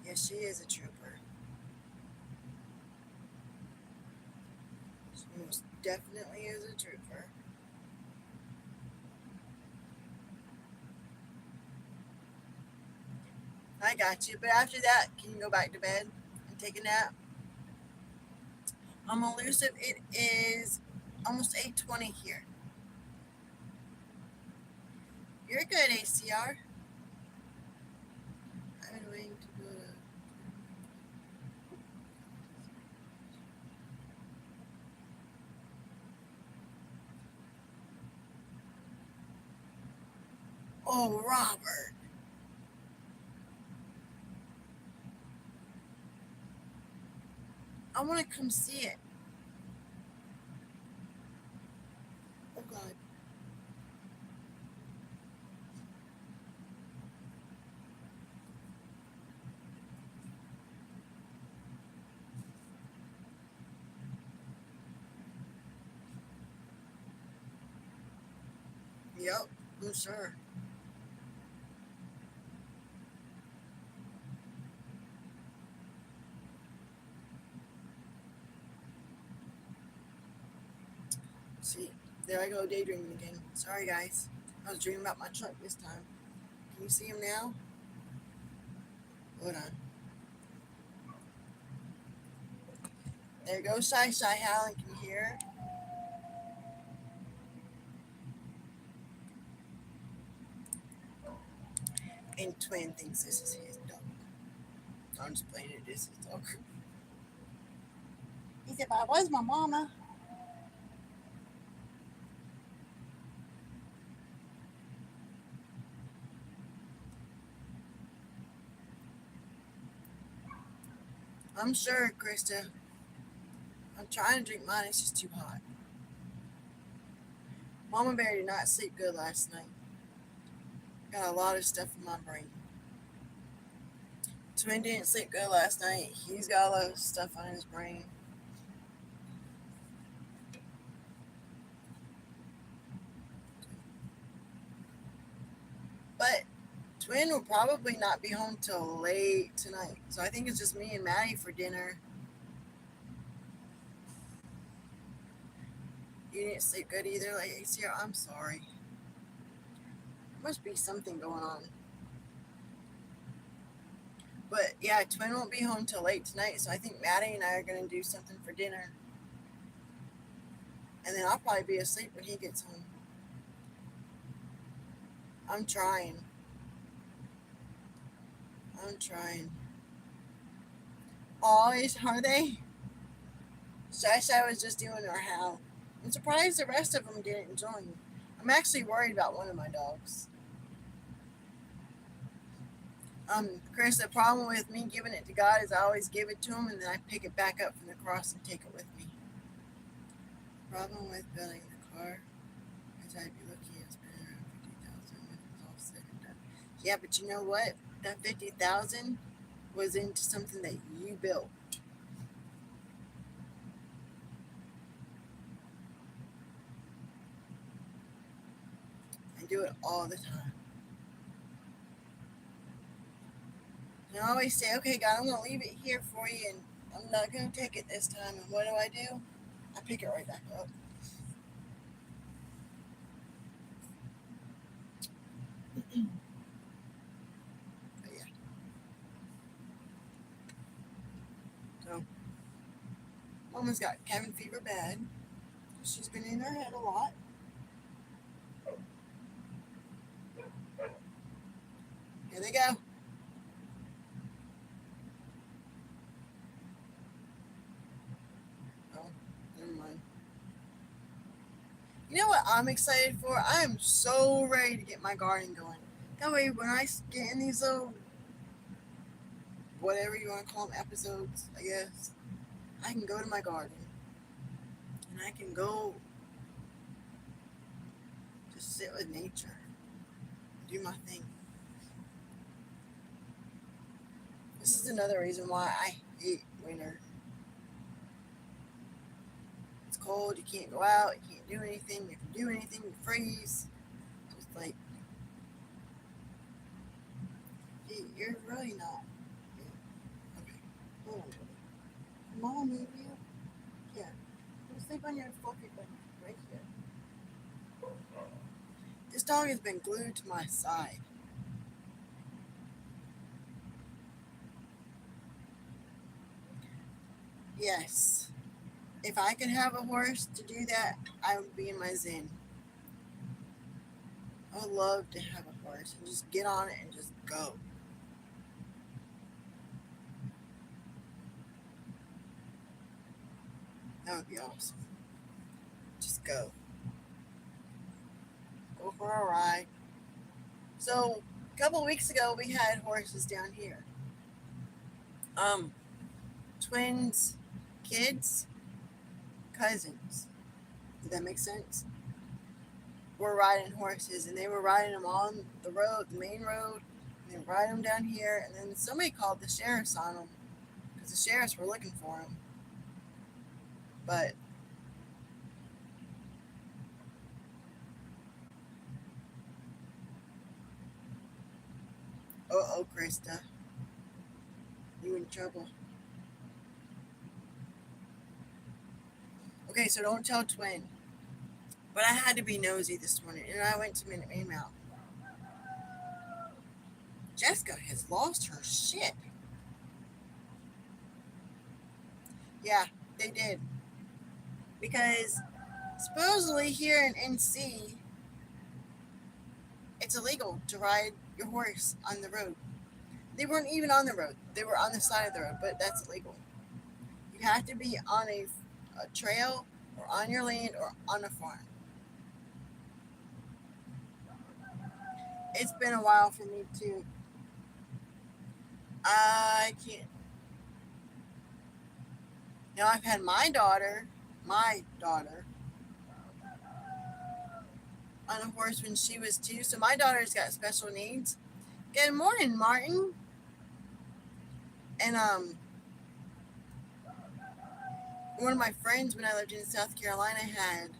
Yes, she is a trooper. She most definitely is a trooper. I got you. But after that, can you go back to bed and take a nap? I'm elusive. It is almost 8:20 here. You're good, ACR. I've been waiting to go to. Oh, Robert. I want to come see it. Oh, God. Yep, I'm sure. See, there I go daydreaming again. Sorry, guys. I was dreaming about my truck this time. Can you see him now? Hold on. There goes Shy Howling. Can you hear? And Twin thinks this is his dog. I'm just playing it. This is dog. He said, "But I was my mama." I'm sure, Krista. I'm trying to drink mine. It's just too hot. Mama Bear did not sleep good last night. Got a lot of stuff in my brain. Twin didn't sleep good last night. He's got a lot of stuff on his brain. But Twin will probably not be home till late tonight. So I think it's just me and Maddie for dinner. You didn't sleep good either, like ACR. I'm sorry. Must be something going on. But yeah, Twin won't be home till late tonight, so I think Maddie and I are gonna do something for dinner, and then I'll probably be asleep when he gets home. I'm trying. I'm trying. Always, are they? Shasha was just doing her howl. I'm surprised the rest of them didn't join. I'm actually worried about one of my dogs. Chris, the problem with me giving it to God is I always give it to him and then I pick it back up from the cross and take it with me. Problem with building the car is I'd be looking at spending around 50,000 when it's all said and done. Yeah, but you know what? That 50,000 was into something that you built. I do it all the time. And I always say, okay, God, I'm going to leave it here for you, and I'm not going to take it this time. And what do? I pick it right back up. But yeah. So, Mama's got cabin fever bad. She's been in her head a lot. Here they go. Oh, never mind. You know what I'm excited for? I am so ready to get my garden going. That way, when I get in these little, whatever you want to call them, episodes, I guess, I can go to my garden and I can go just sit with nature, do my thing. This is another reason why I hate winter. It's cold, you can't go out, you can't do anything. If you do anything, you freeze. Just like, you're really not. Okay, hold on. Mama, maybe you? Yeah. Go sleep on your fluffy bed right here. This dog has been glued to my side. Yes. If I could have a horse to do that, I would be in my zen. I would love to have a horse and just get on it and just go. That would be awesome. Just go. Go for a ride. So, a couple of weeks ago, we had horses down here. Um, Twins, kids, cousins. Did that make sense? Were riding horses, and they were riding them on the road, the main road. And they were riding them down here, and then somebody called the sheriffs on them because the sheriffs were looking for them. But oh, Krista, you in trouble. Okay, so don't tell Twin. But I had to be nosy this morning, and I went to Minute Maid Mouth. Jessica has lost her shit. Yeah, they did. Because supposedly here in NC, it's illegal to ride your horse on the road. They weren't even on the road, they were on the side of the road, but that's illegal. You have to be on a trail or on your land or on a farm. It's been a while for me too. I can't. Now I've had my daughter, on a horse when she was 2. So my daughter's got special needs. Good morning, Martin. And one of my friends when I lived in South Carolina had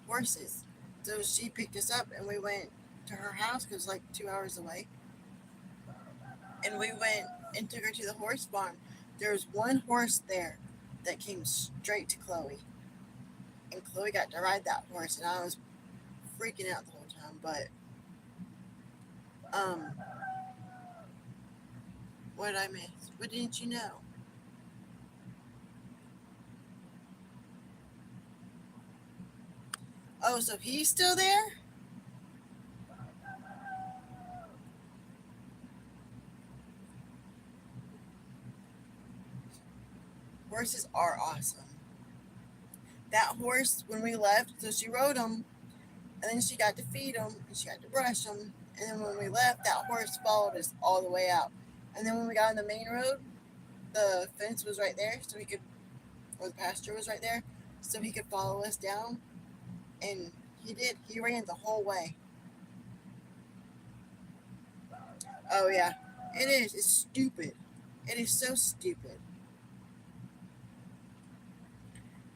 horses. So she picked us up and we went to her house because it was like 2 hours away. And we went and took her to the horse barn. There was one horse there that came straight to Chloe. And Chloe got to ride that horse, and I was freaking out the whole time. But um, What did I miss? What didn't you know? Oh, so he's still there? Horses are awesome. That horse, when we left, so she rode him, and then she got to feed him, and she had to brush him. And then when we left, that horse followed us all the way out. And then when we got on the main road, the fence was right there, so he could, or the pasture was right there, so he could follow us down. And he did. He ran the whole way. Oh yeah, it is. It's stupid. It is so stupid.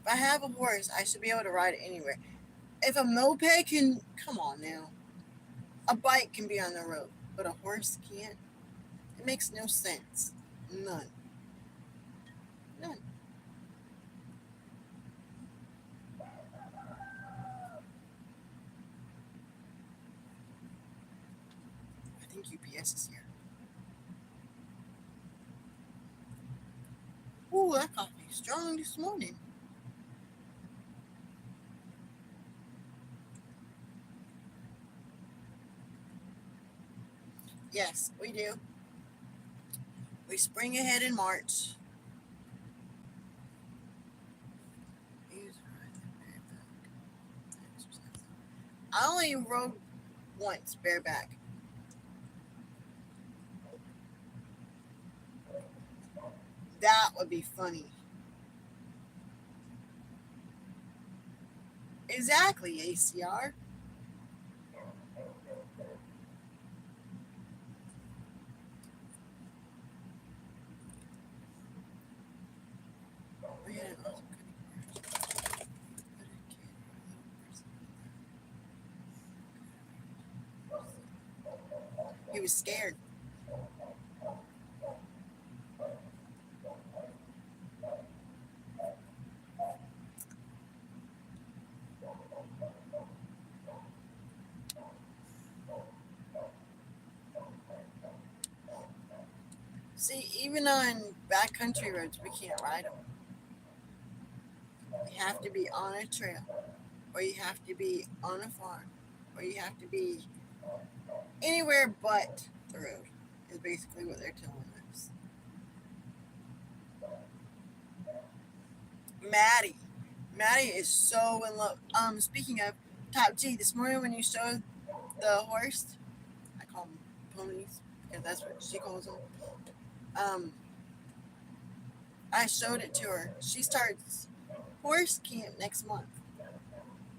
If I have a horse, I should be able to ride it anywhere. If a moped can, come on now. A bike can be on the road, but a horse can't. It makes no sense. None. None. I think UPS is here. Ooh, that coffee is strong this morning. Yes, we do. We spring ahead in March. I only rode once bareback. That would be funny. Exactly, ACR. We had an awesome cutting. He was scared. See, even on backcountry roads, we can't ride them. You have to be on a trail, or you have to be on a farm, or you have to be anywhere but the road, is basically what they're telling us. Maddie. Maddie is so in love. Speaking of Top G, this morning when you showed the horse, I call them ponies because that's what she calls them. Um, I showed it to her. She starts horse camp next month.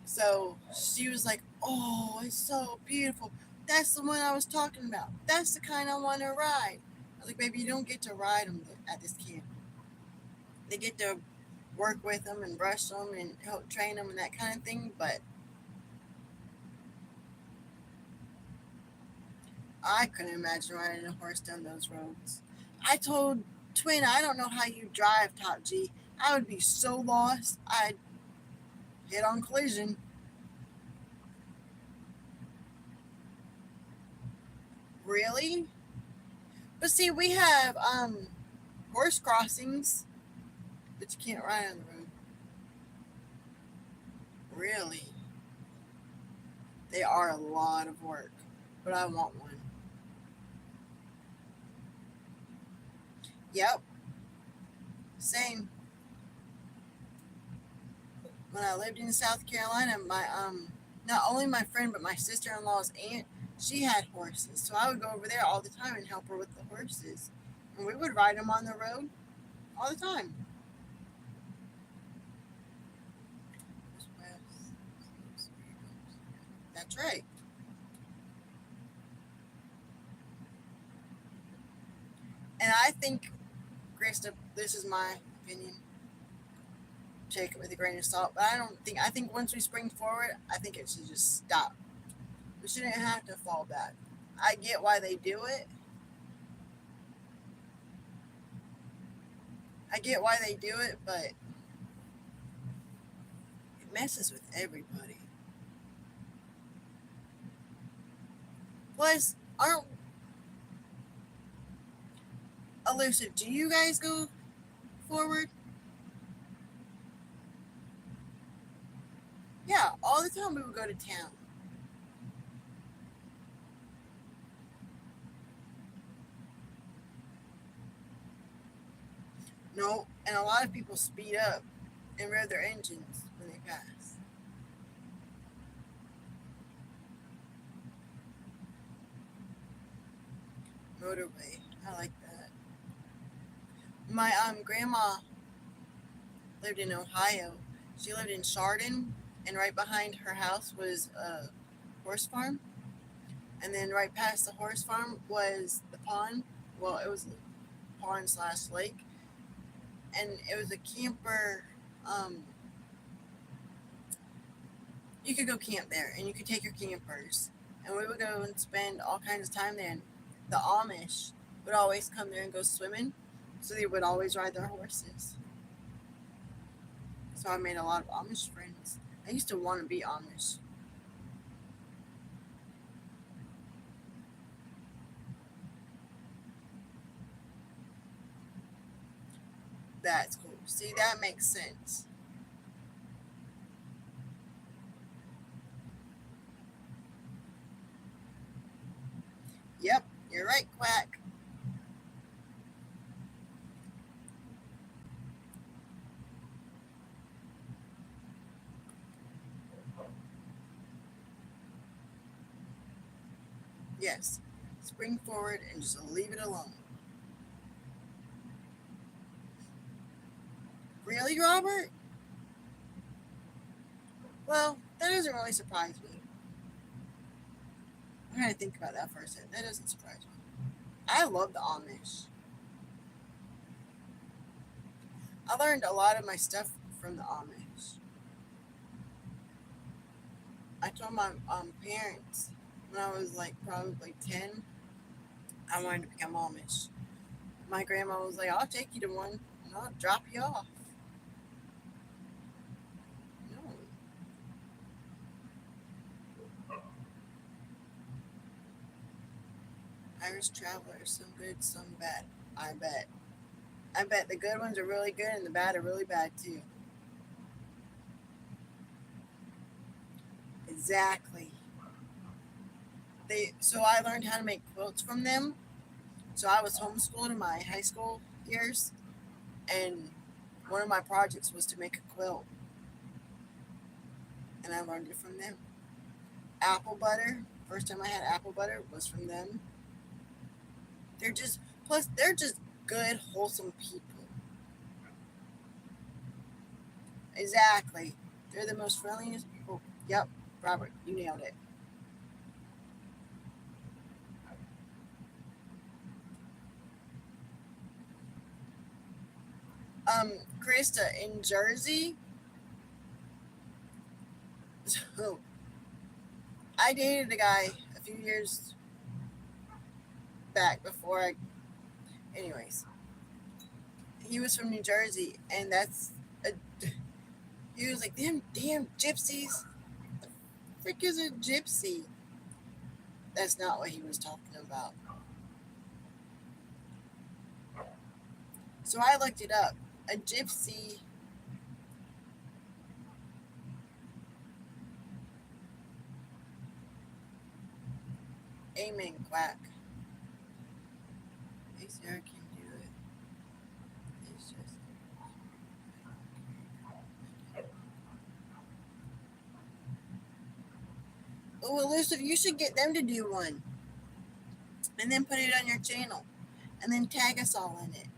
So she was like, "Oh, it's so beautiful. That's the one I was talking about. That's the kind I want to ride." I was like, "Baby, you don't get to ride them at this camp. They get to work with them and brush them and help train them and that kind of thing. But I couldn't imagine riding a horse down those roads." I told Twin, "I don't know how you drive, Top G. I would be so lost. I'd head on collision." Really? But see, we have horse crossings, but you can't ride on the road. Really? They are a lot of work, but I want one. Yep, same. When I lived in South Carolina, my not only my friend but my sister-in-law's aunt, she had horses, so I would go over there all the time and help her with the horses, and we would ride them on the road all the time. That's right. And I think, Krista, this is my opinion. Take it with a grain of salt, but I think once we spring forward, I think it should just stop. We shouldn't have to fall back. I get why they do it. I get why they do it, but it messes with everybody. Plus, aren't Elusive, do you guys go forward? Yeah, all the time we would go to town. No, and a lot of people speed up and rev their engines when they pass. Motorway, I like that. My grandma lived in Ohio. She lived in Chardon, and right behind her house was a horse farm. And then right past the horse farm was the pond. Well, it was a pond slash lake, and it was a camper. Um, you could go camp there, and you could take your campers, and we would go and spend all kinds of time there. And the Amish would always come there and go swimming, so they would always ride their horses. So I made a lot of Amish friends. I used to want to be Amish. That's cool. See, that makes sense. Yep, you're right, Quack. Yes. Spring forward and just leave it alone. Really, Robert? Well, that doesn't really surprise me. I'm trying to think about that for a second. That doesn't surprise me. I love the Amish. I learned a lot of my stuff from the Amish. I told my parents when I was like probably 10, I wanted to become Amish. My grandma was like, I'll take you to one and I'll drop you off. No, Irish travelers, some good, some bad. I bet. I bet the good ones are really good and the bad are really bad too. Exactly. So I learned how to make quilts from them. So I was homeschooled in my high school years, and one of my projects was to make a quilt, and I learned it from them. Apple butter. First time I had apple butter was from them. They're just plus they're just good, wholesome people. Exactly. They're the most friendliest people. Yep, Robert, you nailed it. Krista in Jersey. So I dated a guy a few years back before I. Anyways, he was from New Jersey, and that's a. He was like, "Them damn gypsies." Frick is a gypsy? That's not what he was talking about. So I looked it up. A gypsy. Amen, quack. Hey, Sarah can do it. It's just. Oh, Elusive, you should get them to do one. And then put it on your channel. And then tag us all in it.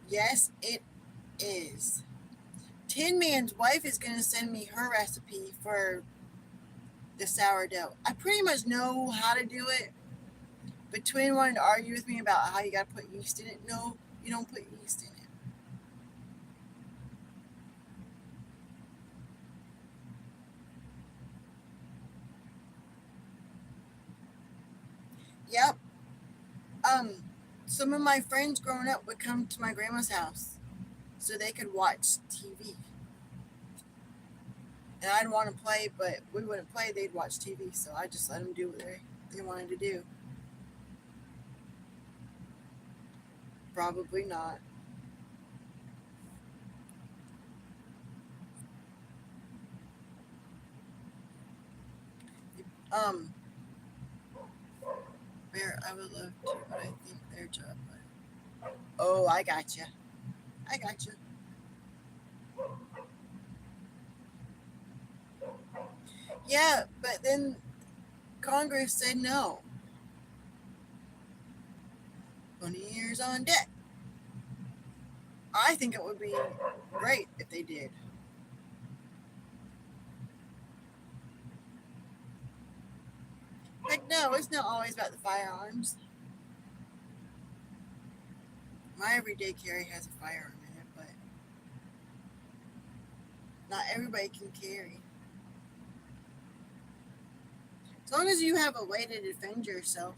Yes, it is. Tin Man's wife is going to send me her recipe for the sourdough. I pretty much know how to do it. But Twin wanted to argue with me about how you got to put yeast in it. No, you don't put yeast in it. Yep. Um, some of my friends growing up would come to my grandma's house so they could watch TV. And I'd want to play, but we wouldn't play. They'd watch TV, so I just let them do what they wanted to do. Probably not. Um, where I would love to, but I think their job. Oh, I got you. I got you. Yeah, but then Congress said no. 20 years on deck. I think it would be great if they did. Heck no, it's not always about the firearms. My everyday carry has a firearm in it, but not everybody can carry. As long as you have a way to defend yourself.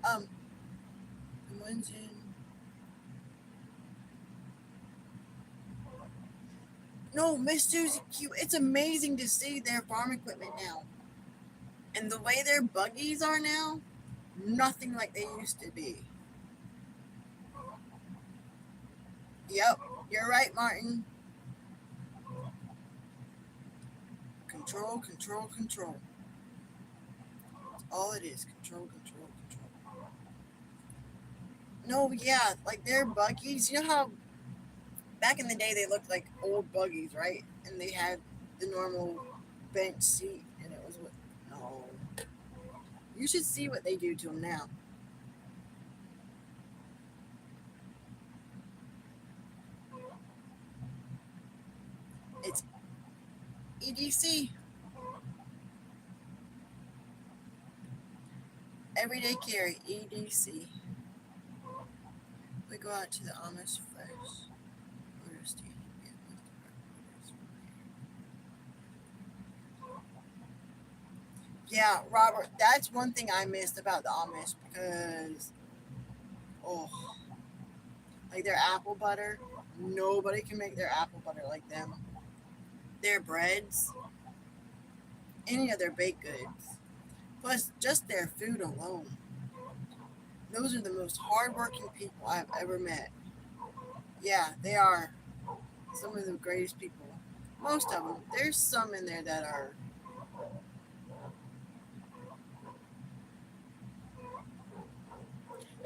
Um, the ones in. No, Miss Susie Q, it's amazing to see their farm equipment now. And the way their buggies are now, nothing like they used to be. Yep, you're right, Martin. Control, control, control. That's all it is. Control, control, control. No, yeah, like their buggies. You know how back in the day they looked like old buggies, right? And they had the normal bench seat, and it was what? No. You should see what they do to them now. It's EDC, everyday carry, EDC. We go out to the Amish first. Yeah, Robert, that's one thing I missed about the Amish because, oh, like their apple butter, nobody can make their apple butter like them. Their breads, any of their baked goods, plus just their food alone. Those are the most hardworking people I've ever met. Yeah, they are some of the greatest people. Most of them. There's some in there that are.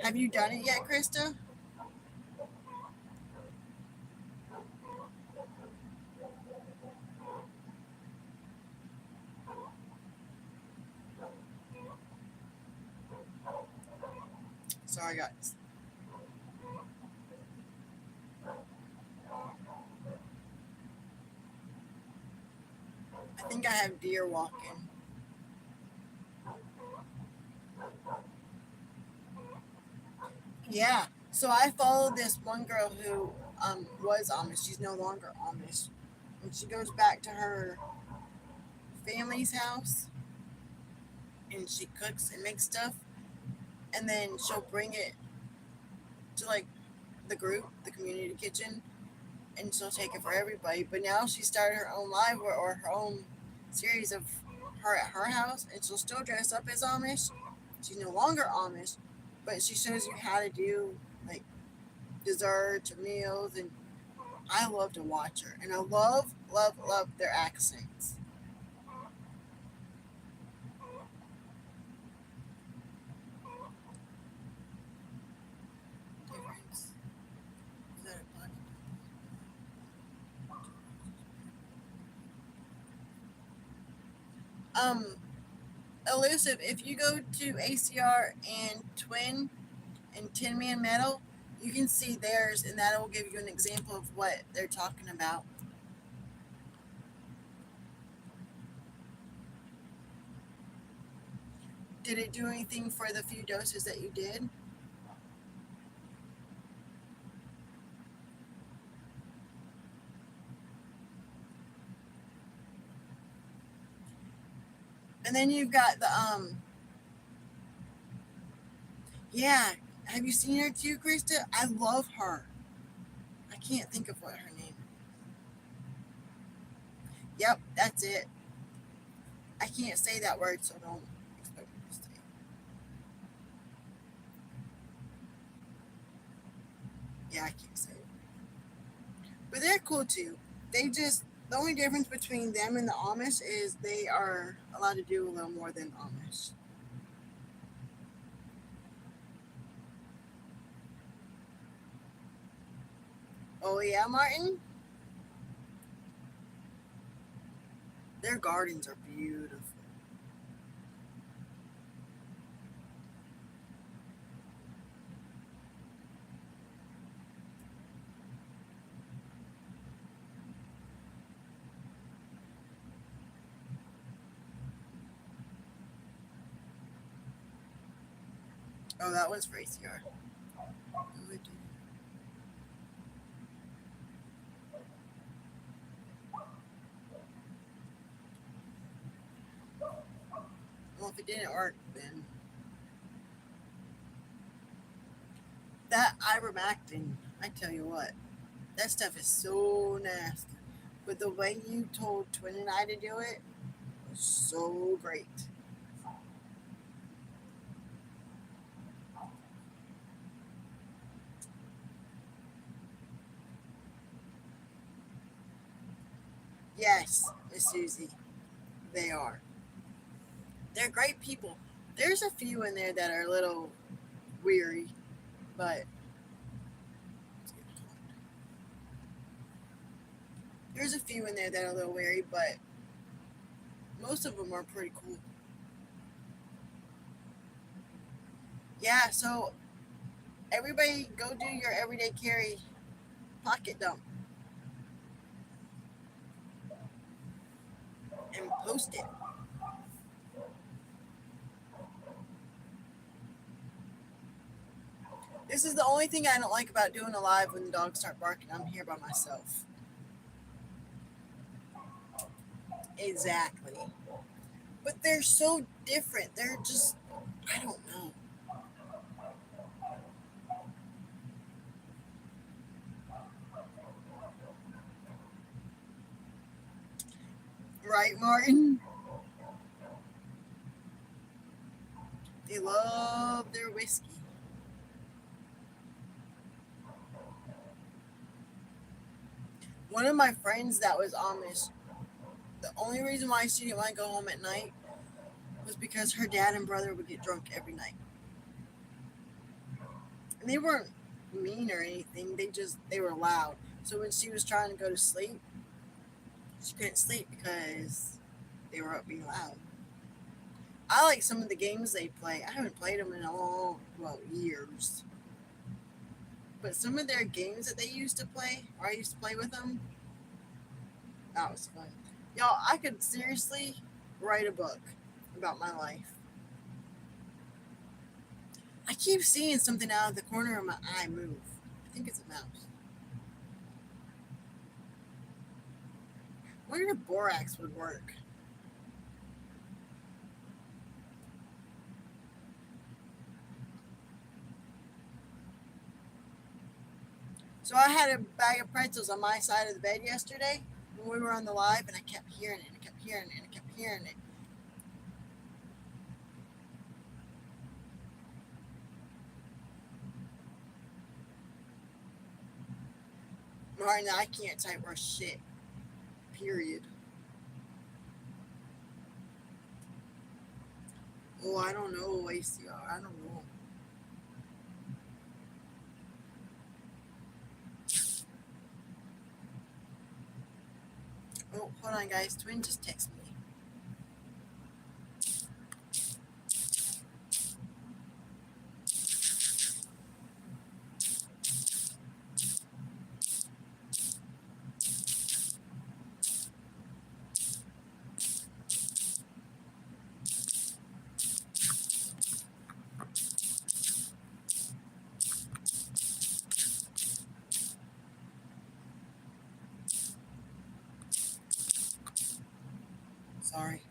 Have you done it yet, Krista? Sorry, guys. I think I have deer walking. Yeah. So I followed this one girl who was Amish. She's no longer Amish. And she goes back to her family's house and she cooks and makes stuff. And then she'll bring it to like the group, the community kitchen, and she'll take it for everybody. But now she started her own live or her own series of her at her house, and she'll still dress up as Amish. She's no longer Amish, but she shows you how to do like desserts or meals, and I love to watch her, and I love, love, love their accents. Difference. Is that a bunny? Um, Elusive, if you go to ACR and Twin and Tin Man Metal, you can see theirs, and that will give you an example of what they're talking about. Did it do anything for the few doses that you did? And then you've got the yeah. Have you seen her too, Krista? I love her. I can't think of what her name. Yep, that's it. I can't say that word, so don't expect me to say it. Yeah, I can't say it. But they're cool too. They just the only difference between them and the Amish is they are allowed to do a little more than Amish. Oh yeah, Martin. Their gardens are beautiful. Oh, that was for ACR. Well, if it didn't work, then that ivermectin. I tell you what, that stuff is so nasty. But the way you told Twin and I to do it was so great. Yes, Miss Susie, they are. They're great people. There's a few in there that are a little weary, but there's a few in there that are a little weary, but most of them are pretty cool. Yeah, so everybody go do your everyday carry pocket dump and post it. This is the only thing I don't like about doing a live when the dogs start barking. I'm here by myself. Exactly. But they're so different. They're just, I don't know. Right, Martin? They love their whiskey. One of my friends that was Amish, the only reason why she didn't want to go home at night was because her dad and brother would get drunk every night. And they weren't mean or anything. They were loud. So when she was trying to go to sleep, she couldn't sleep because they were up being loud. I like some of the games they play. I haven't played them in years. But some of their games that they used to play, or I used to play with them, that was fun. Y'all, I could seriously write a book about my life. I keep seeing something out of the corner of my eye move. I think it's a mouse. I wonder if borax would work. So I had a bag of pretzels on my side of the bed yesterday when we were on the live, and I kept hearing it, and I kept hearing it, and I kept hearing it. Martin, I can't type worth shit. Period. Oh, I don't know, ACR. I don't know. Oh, hold on, guys. Twin just texted me. Sorry.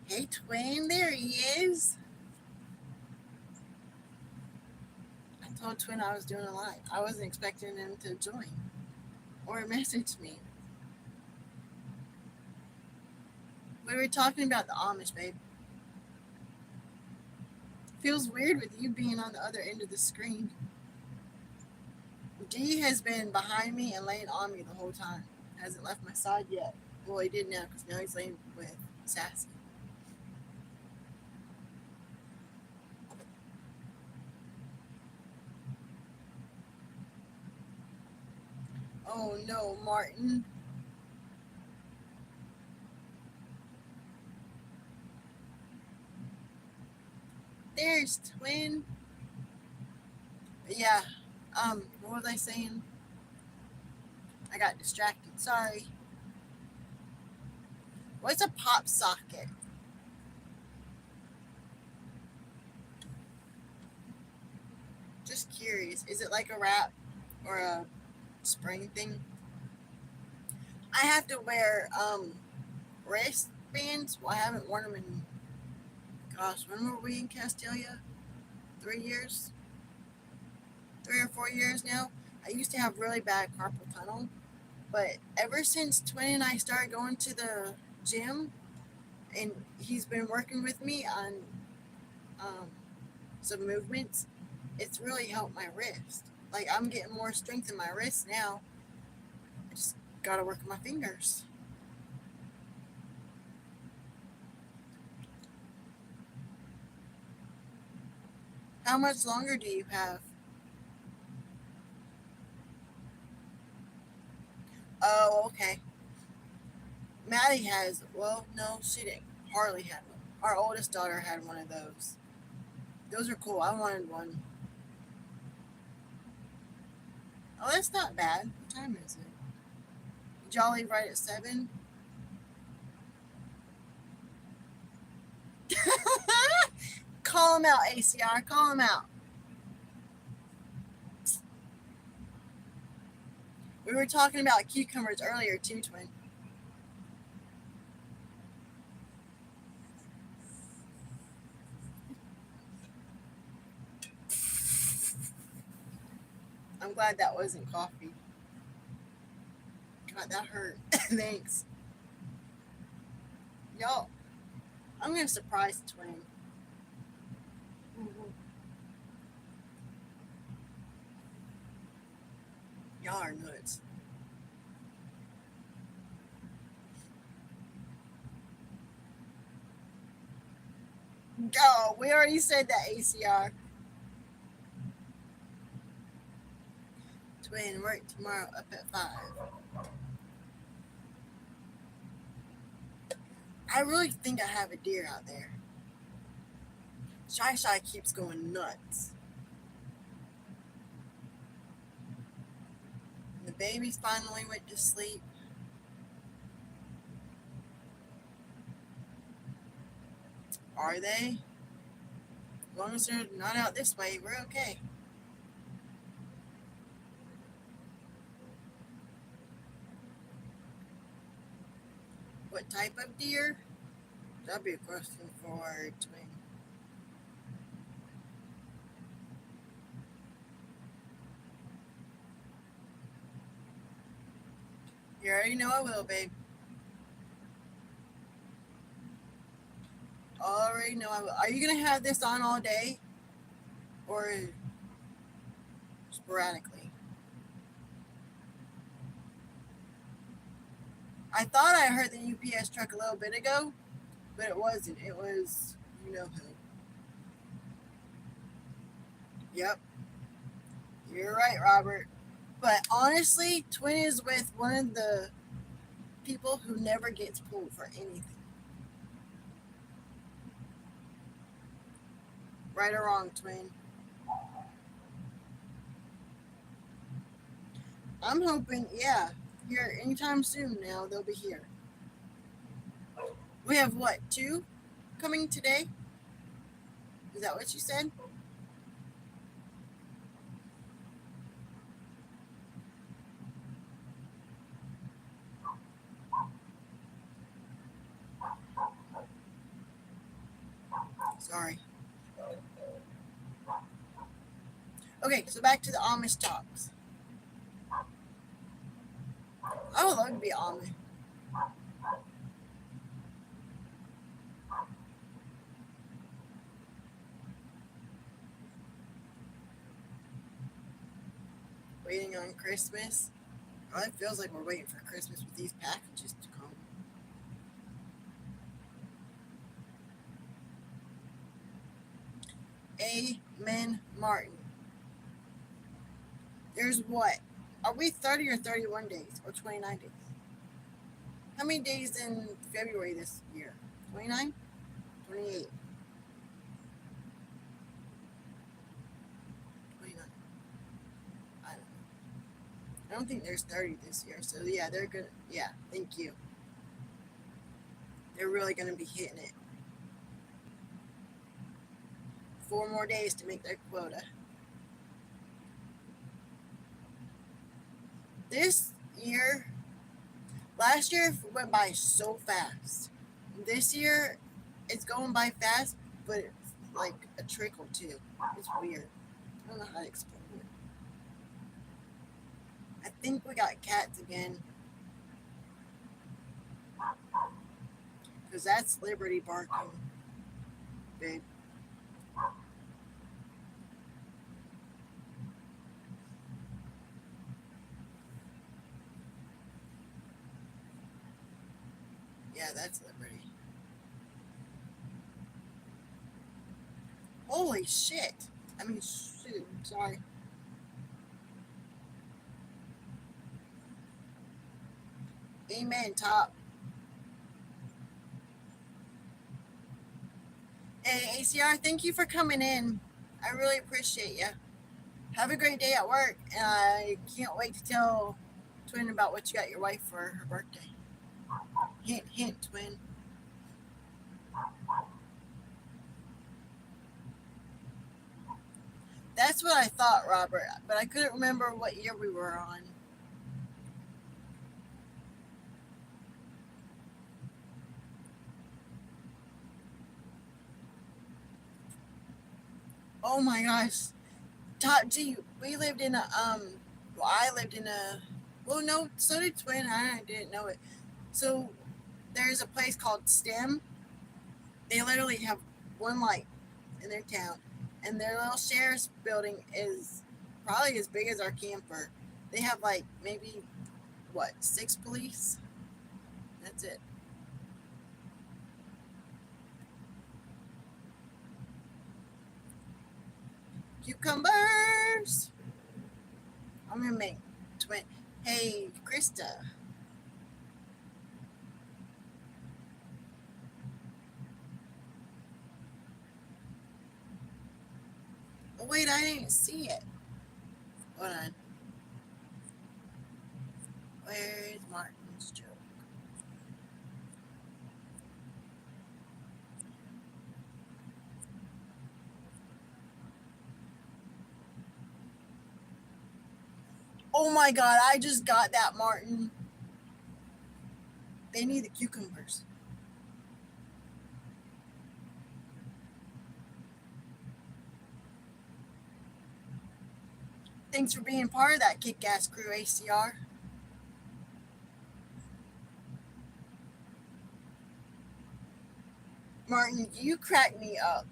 Hey, Twin, there he is. I told Twin I was doing a live. I wasn't expecting him to join or message me. We were talking about the Amish, babe. Feels weird with you being on the other end of the screen. D has been behind me and laying on me the whole time. Hasn't left my side yet. Well, he did now because now he's laying with Sassy. Oh no, Martin. There's Twin. But yeah, what was I saying? I got distracted. Sorry. What's a pop socket? Just curious. Is it like a wrap or a spring thing? I have to wear wristbands. Well, I haven't worn them in, gosh, when were we in Castelia? 3 years? 3 or 4 years now. I used to have really bad carpal tunnel, but ever since Twin and I started going to the gym, and he's been working with me on um, some movements, it's really helped my wrist. Like I'm getting more strength in my wrist now. I just gotta work my fingers. How much longer do you have? Oh, okay. Maddie has, well, no, she didn't. Harley had one. Our oldest daughter had one of those. Those are cool. I wanted one. Oh, that's not bad. What time is it? Did y'all leave right at 7? Call him out, ACR. Call him out. We were talking about cucumbers earlier, too, Twin. I'm glad that wasn't coffee. God, that hurt. Thanks. Y'all, I'm going to surprise Twin. Y'all are nuts. Oh, we already said that, ACR. Twin, work tomorrow up at 5. I really think I have a deer out there. Shy Shy keeps going nuts. The babies finally went to sleep. Are they? As long as they're not out this way, we're okay. What type of deer? That'd be a question for Twin. You already know I will, babe. Already know I will. Are you gonna have this on all day? Or sporadically? I thought I heard the UPS truck a little bit ago, but it wasn't. It was you know who. Yep. You're right, Robert. But honestly, Twin is with one of the people who never gets pulled for anything. Right or wrong, Twin. I'm hoping, yeah, here anytime soon now they'll be here. We have what, 2 coming today? Is that what you said? Sorry. Okay, so back to the Amish talks. I would love to be Amish. Waiting on Christmas. Oh, it feels like we're waiting for Christmas with these packages to come. Amen, Martin. There's what? Are we 30 or 31 days? Or 29 days? How many days in February this year? 29? 28? 29. I don't know. I don't think there's 30 this year. So yeah, they're gonna, yeah, thank you. They're really gonna be hitting it. 4 more days to make their quota. This year, last year went by so fast. This year, it's going by fast, but it's like a trickle too. It's weird. I don't know how to explain it. I think we got cats again. Because that's Liberty barking, babe. Yeah, that's Liberty. Holy shit. I mean, shoot. Sorry. Amen, Top. Hey, ACR, thank you for coming in. I really appreciate you. Have a great day at work. And I can't wait to tell Twin about what you got your wife for her birthday. Hint, hint, Twin. That's what I thought, Robert, but I couldn't remember what year we were on. Oh my gosh. Top G, we lived in a, well, I lived in a, well, no, so did Twin. I didn't know it. So there's a place called STEM. They literally have one light in their town, and their little sheriff's building is probably as big as our camper. They have like maybe what, 6 police? That's it. Cucumbers. I'm gonna make Twin. Hey, Krista. Oh wait, I didn't see it. Hold on. Where's Martin's joke? Oh my god, I just got that, Martin. They need the cucumbers. Thanks for being part of that kick-ass crew, ACR. Martin, you crack me up.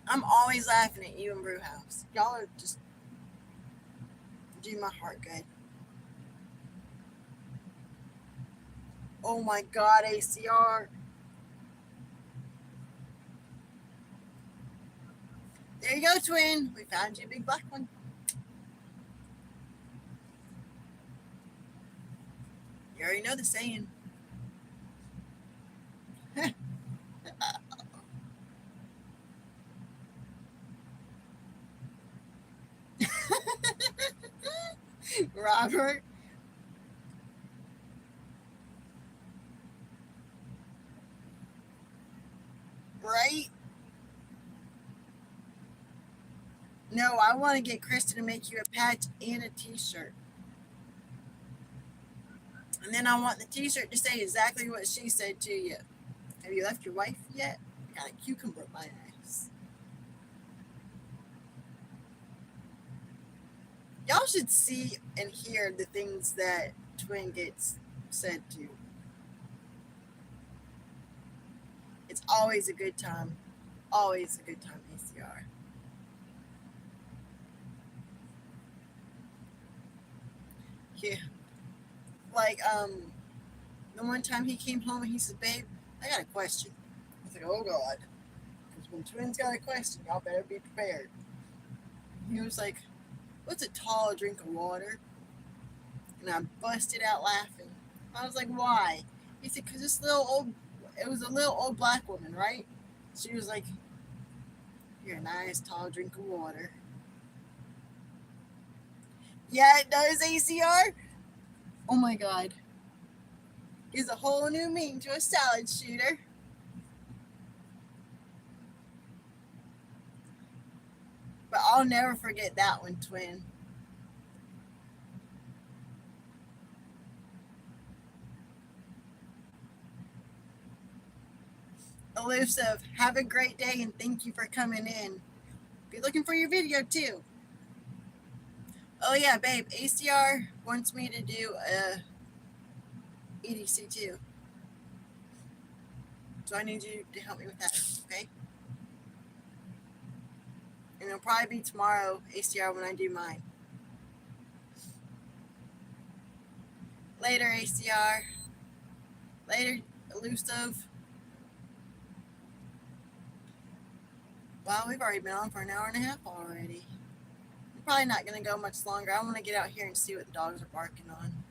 I'm always laughing at you and Brewhouse. Y'all are just do my heart good. Oh my god, ACR. There you go, Twin. We found you a big black one. You already know the saying. Robert. Right? No, I want to get Krista to make you a patch and a t-shirt. And then I want the t-shirt to say exactly what she said to you. Have you left your wife yet? I got a cucumber in my eyes. Y'all should see and hear the things that Twin gets said to. It's always a good time. Always a good time, ACR. Yeah. Like, the one time he came home and he said, "Babe, I got a question." I was like, "Oh God." Because when Twins got a question, y'all better be prepared. He was like, "What's a tall drink of water?" And I busted out laughing. I was like, "Why?" He said, "Because it was a little old black woman, right?" She was like, "You're a nice tall drink of water." Yeah, it does, ACR. Oh my God. Gives a whole new meaning to a salad shooter. But I'll never forget that one, Twin. Elusive, have a great day and thank you for coming in. Be looking for your video too. Oh yeah, babe, ACR wants me to do a EDC too. So I need you to help me with that, okay? And it'll probably be tomorrow, ACR, when I do mine. Later, ACR. Later, Elusive. Wow, we've already been on for an hour and a half already. I'm probably not going to go much longer. I want to get out here and see what the dogs are barking on.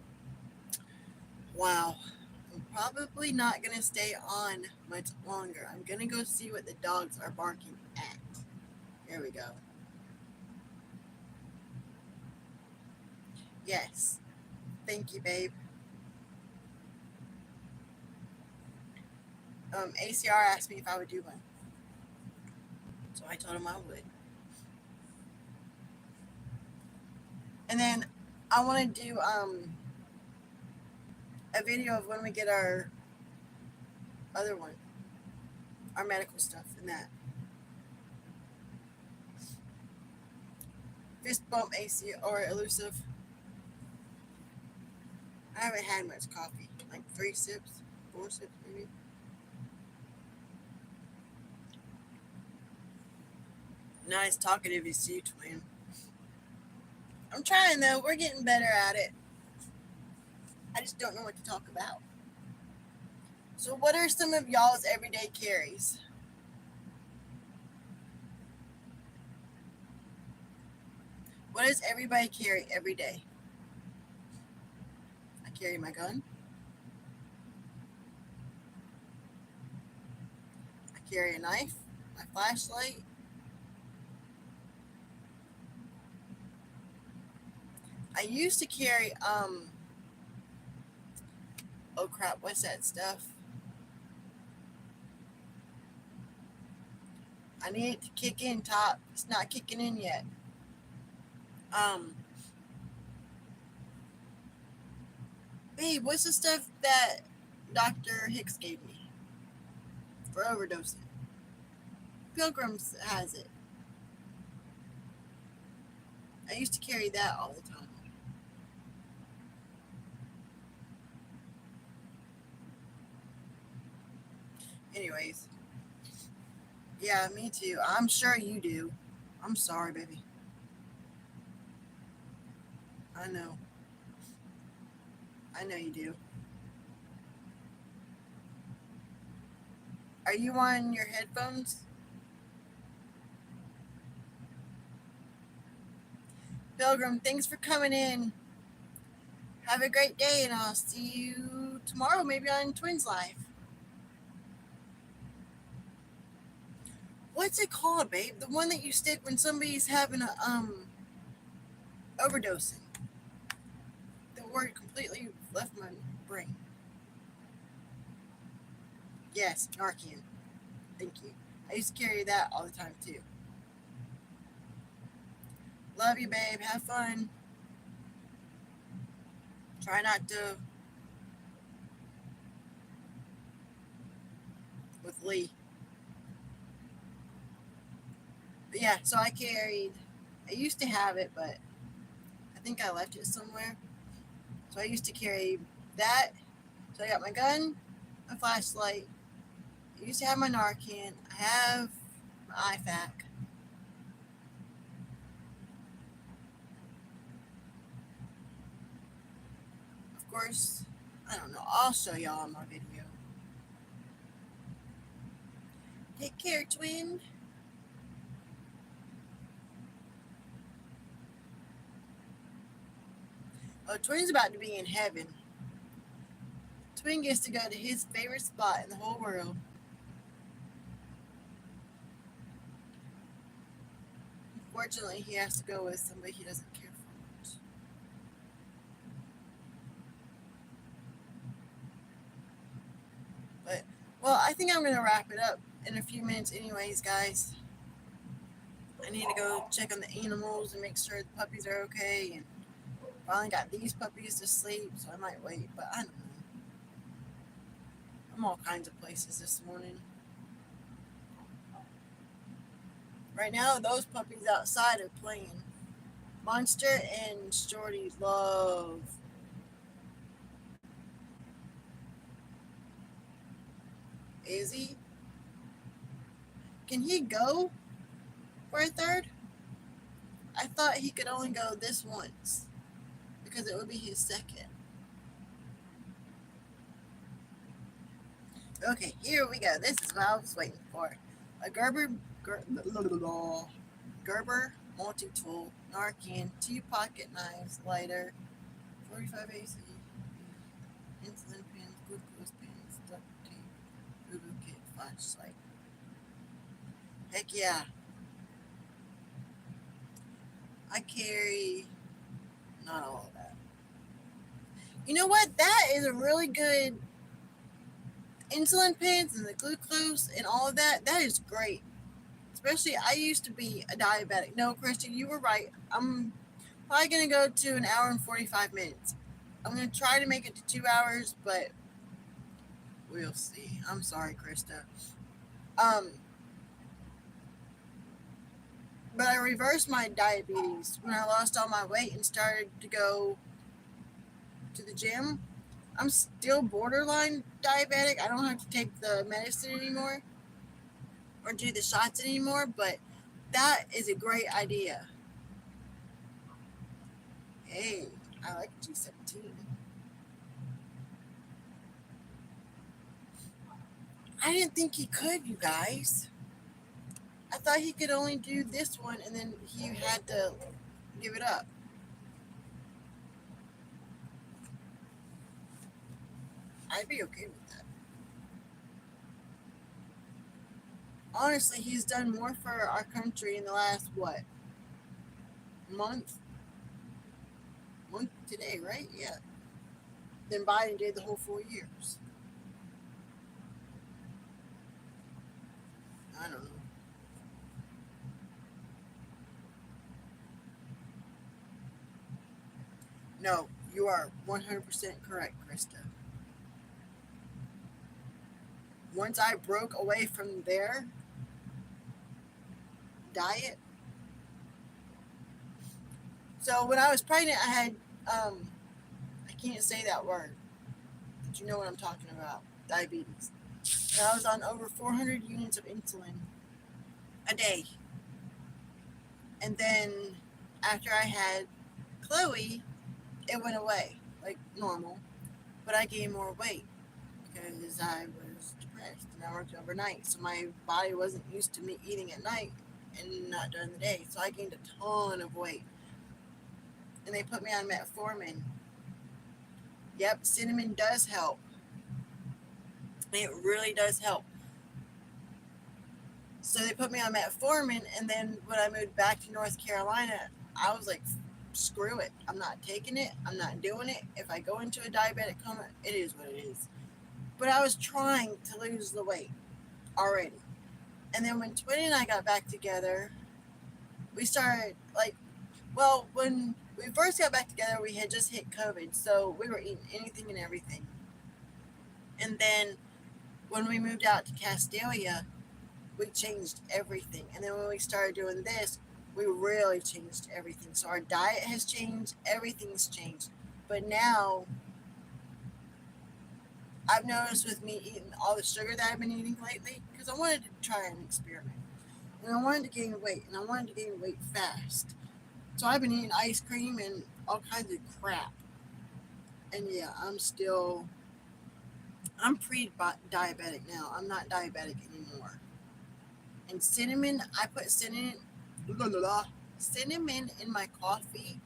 Wow. I'm probably not going to stay on much longer. I'm going to go see what the dogs are barking at. Here we go. Yes. Thank you, babe. ACR asked me if I would do one. So I told him I would. And then I want to do a video of when we get our other one, our medical stuff and that. Fist bump AC or Elusive. I haven't had much coffee, like 3 sips, 4 sips maybe. Nice talkative you see, Twin. I'm trying though. We're getting better at it. I just don't know what to talk about. So, what are some of y'all's everyday carries? What does everybody carry every day? I carry my gun. I carry a knife, my flashlight. I used to carry oh crap, what's that stuff? I need it to kick in, Top. It's not kicking in yet. Um, Babe, what's the stuff that Dr. Hicks gave me for overdosing? Pilgrims has it. I used to carry that all the time. Anyways, yeah, me too. I'm sure you do. I'm sorry, baby. I know. I know you do. Are you on your headphones? Pilgrim, thanks for coming in. Have a great day, and I'll see you tomorrow, maybe on Twins Live. What's it called, babe? The one that you stick when somebody's having a overdosing. The word completely left my brain. Yes, Narcan. Thank you. I used to carry that all the time too. Love you, babe. Have fun. Try not to with Lee. But yeah, so I used to have it, but I think I left it somewhere. So I used to carry that. So I got my gun, a flashlight. I used to have my Narcan. I have my IFAC. Of course, I don't know. I'll show y'all in my video. Take care, twin. Oh, twin's about to be in heaven. Twin gets to go to his favorite spot in the whole world. Unfortunately, he has to go with somebody he doesn't care for much. But, well, I think I'm going to wrap it up in a few minutes, anyways, guys. I need to go check on the animals and make sure the puppies are okay. And finally got these puppies to sleep, so I might wait. But I don't know. I'm all kinds of places this morning. Right now, those puppies outside are playing. Monster and Shorty love. Is he? Can he go for a third? I thought he could only go this once because it would be his second. Okay, here we go. This is what I was waiting for. A Gerber multi-tool, Narcan, 2 pocket knives, lighter, 45 AC, insulin pens, glucose pens, duct tape, voodoo kit, flashlight. Heck yeah. I carry not all of that. You know what? That is a really good insulin pens and the glucose and all of that. That is great. Especially, I used to be a diabetic. No, Christian, you were right. I'm probably going to go to an hour and 45 minutes. I'm going to try to make it to 2 hours, but we'll see. I'm sorry, Krista. Um, but I reversed my diabetes when I lost all my weight and started to go to the gym. I'm still borderline diabetic. I don't have to take the medicine anymore or do the shots anymore, but that is a great idea. Hey, I like G17. I didn't think he could, you guys. I thought he could only do this one and then he had to give it up. I'd be okay with that. Honestly, he's done more for our country in the last, what, month? Month today, right? Yeah. Than Biden did the whole 4 years. I don't know. No, you are 100% correct, Krista. Once I broke away from their diet, so when I was pregnant, I had, I can't say that word, but you know what I'm talking about, diabetes. And I was on over 400 units of insulin a day. And then after I had Chloe, it went away like normal, but I gained more weight because I was depressed and I worked overnight. So my body wasn't used to me eating at night and not during the day. So I gained a ton of weight. And they put me on metformin. Yep, cinnamon does help. It really does help. So they put me on metformin, and then when I moved back to North Carolina, I was like, screw it. I'm not taking it. I'm not doing it. If I go into a diabetic coma, it is what it is. But I was trying to lose the weight already. And then when Twin and I got back together, we started like, well, when we first got back together, we had just hit COVID, so we were eating anything and everything. And then when we moved out to Castalia, we changed everything. And then when we started doing this, we really changed everything. So our diet has changed, everything's changed. But now I've noticed with me eating all the sugar that I've been eating lately, because I wanted to try an experiment. And I wanted to gain weight, and I wanted to gain weight fast. So I've been eating ice cream and all kinds of crap. And yeah, I'm pre-diabetic now. I'm not diabetic anymore. And cinnamon, I put cinnamon in my coffee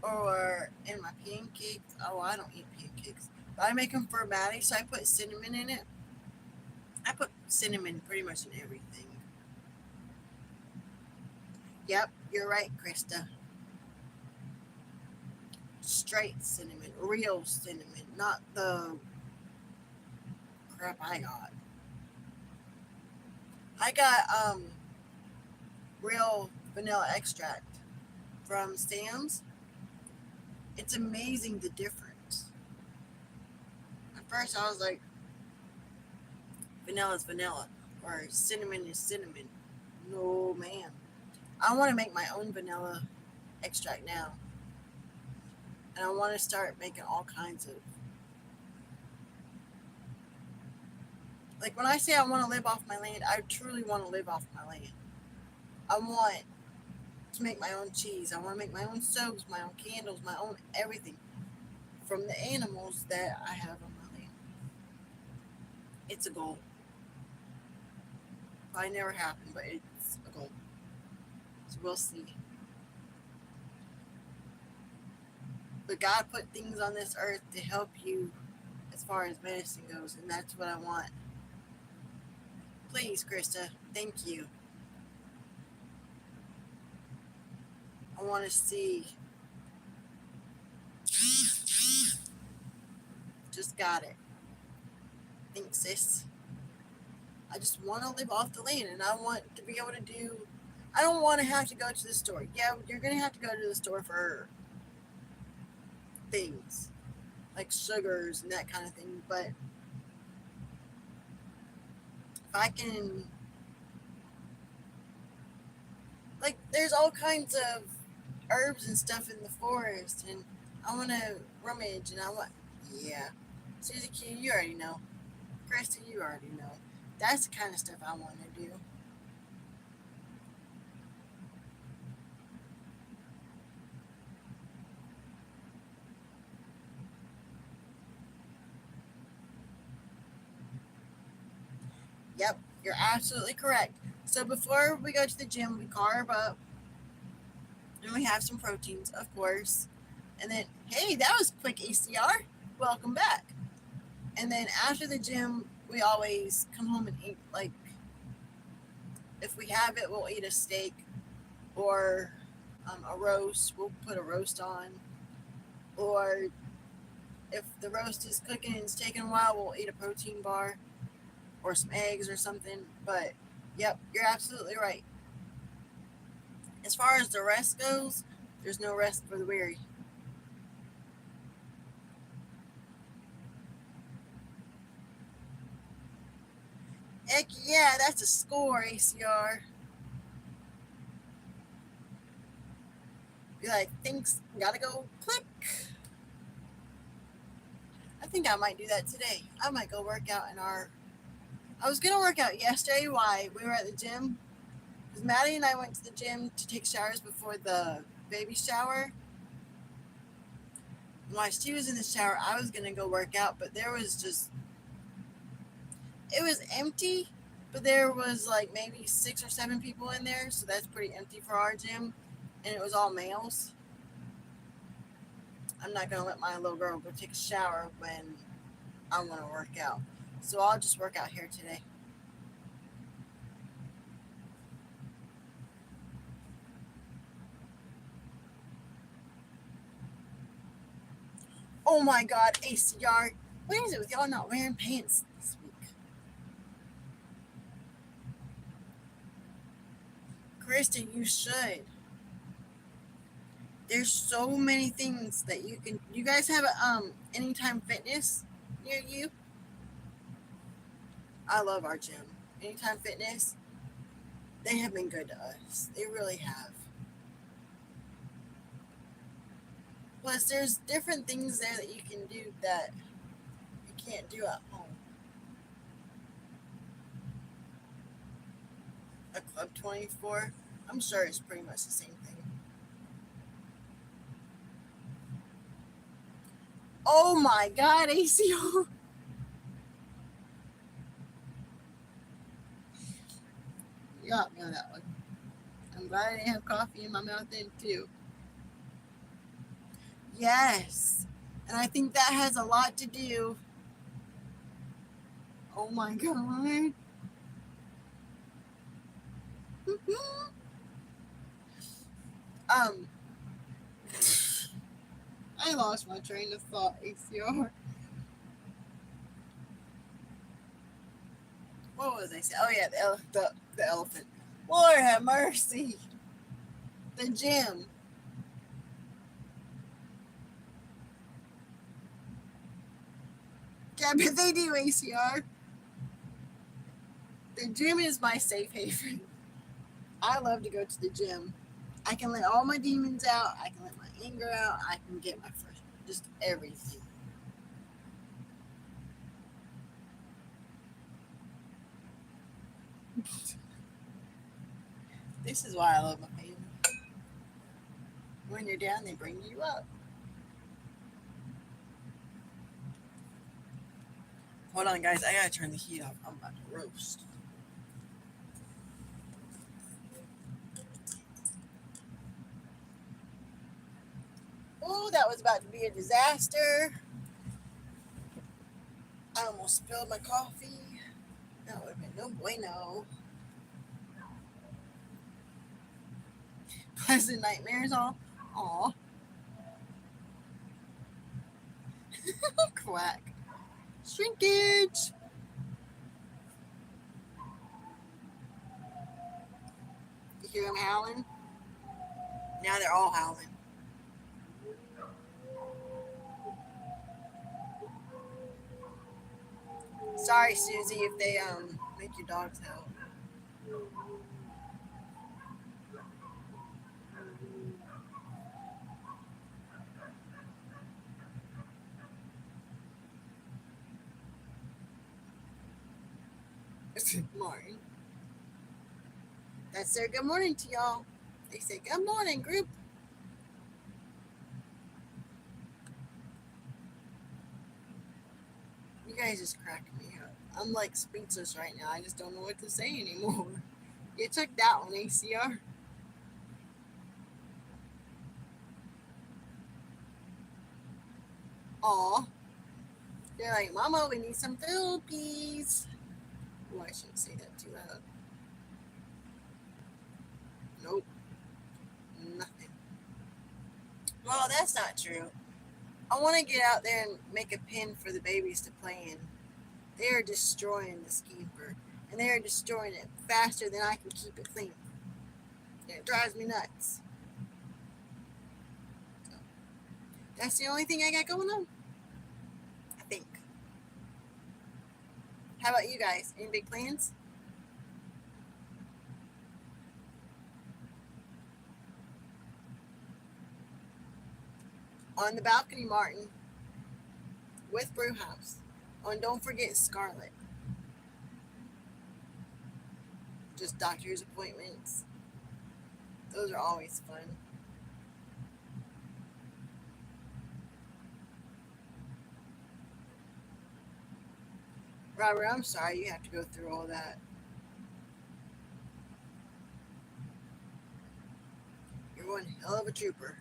or in my pancakes. Oh, I don't eat pancakes, but I make them for Maddie, so I put cinnamon in it. I put cinnamon pretty much in everything. Yep, you're right, Krista. Straight cinnamon, real cinnamon, not the crap I got. I got real vanilla extract from Sam's. It's amazing the difference. At first I was like, vanilla is vanilla or cinnamon is cinnamon. No, man. I want to make my own vanilla extract now. And I want to start making all kinds of. Like when I say I want to live off my land, I truly want to live off my land. I want to make my own cheese. I want to make my own soaps, my own candles, my own everything from the animals that I have on my land. It's a goal. Probably never happen, but it's a goal. So we'll see. But God put things on this earth to help you as far as medicine goes, and that's what I want. Please, Krista, thank you. I want to see. Just got it. Thanks, sis. I just want to live off the land, and I want to be able to do. I don't want to have to go to the store. Yeah, you're going to have to go to the store for things like sugars and that kind of thing, but if I can, like, there's all kinds of herbs and stuff in the forest, and I want to rummage, and I want, yeah. Susie Q, you already know. Krista, you already know. That's the kind of stuff I want to do. Yep, you're absolutely correct. So before we go to the gym, we carb up, and we have some proteins, of course. And then, hey, that was quick ACR. Welcome back. And then after the gym, we always come home and eat, like, if we have it, we'll eat a steak or a roast. We'll put a roast on. Or if the roast is cooking and it's taking a while, we'll eat a protein bar or some eggs or something. But, yep, you're absolutely right. As far as the rest goes, there's no rest for the weary. Heck yeah, that's a score, ACR. Be like, thanks, gotta go, click. I think I might do that today. I might go work out in our. I was gonna work out yesterday while we were at the gym. Because Maddie and I went to the gym to take showers before the baby shower. And while she was in the shower, I was gonna go work out, but there was just. It was empty, but there was like maybe 6 or 7 people in there, so that's pretty empty for our gym. And it was all males. I'm not gonna let my little girl go take a shower when I want to work out. So I'll just work out here today. Oh my God, ACR. What is it with y'all not wearing pants this week? Kristen, you should. There's so many things that you can. You guys have a Anytime Fitness near you? I love our gym. Anytime Fitness, they have been good to us. They really have. Plus, there's different things there that you can do that you can't do at home. A Club 24, I'm sure it's pretty much the same thing. Oh my God, ACO. You got me on that one. I'm glad I didn't have coffee in my mouth then, too. Yes. And I think that has a lot to do. Oh my God. um, I lost my train of thought, ACR. What was I saying? Oh yeah, the elephant. Lord have mercy. The gym. Yeah, but they do, ACR. The gym is my safe haven. I love to go to the gym. I can let all my demons out. I can let my anger out. I can get my fresh, just everything. This is why I love my family. When you're down, they bring you up. Hold on, guys. I gotta turn the heat off. I'm about to roast. Oh, that was about to be a disaster. I almost spilled my coffee. That would have been no bueno. Pleasant nightmares, all. Aw. Quack. Shrinkage. You hear them howling? Now they're all howling. Sorry, Susie, if they make your dogs howl. Morning. That's their good morning to y'all. They say good morning, group. You guys just cracking me up. I'm like speechless right now. I just don't know what to say anymore. You took that one, ACR. Aw. They're like, Mama, we need some Philippines. Oh, I shouldn't say that too loud. Nope. Nothing. Well, that's not true. I want to get out there and make a pen for the babies to play in. They are destroying this keeper, and they are destroying it faster than I can keep it clean. And it drives me nuts. So, that's the only thing I got going on, I think. How about you guys? Any big plans? On the balcony, Martin, with Brewhouse. Oh, and don't forget Scarlet. Just doctor's appointments. Those are always fun. Robert, I'm sorry you have to go through all that. You're one hell of a trooper.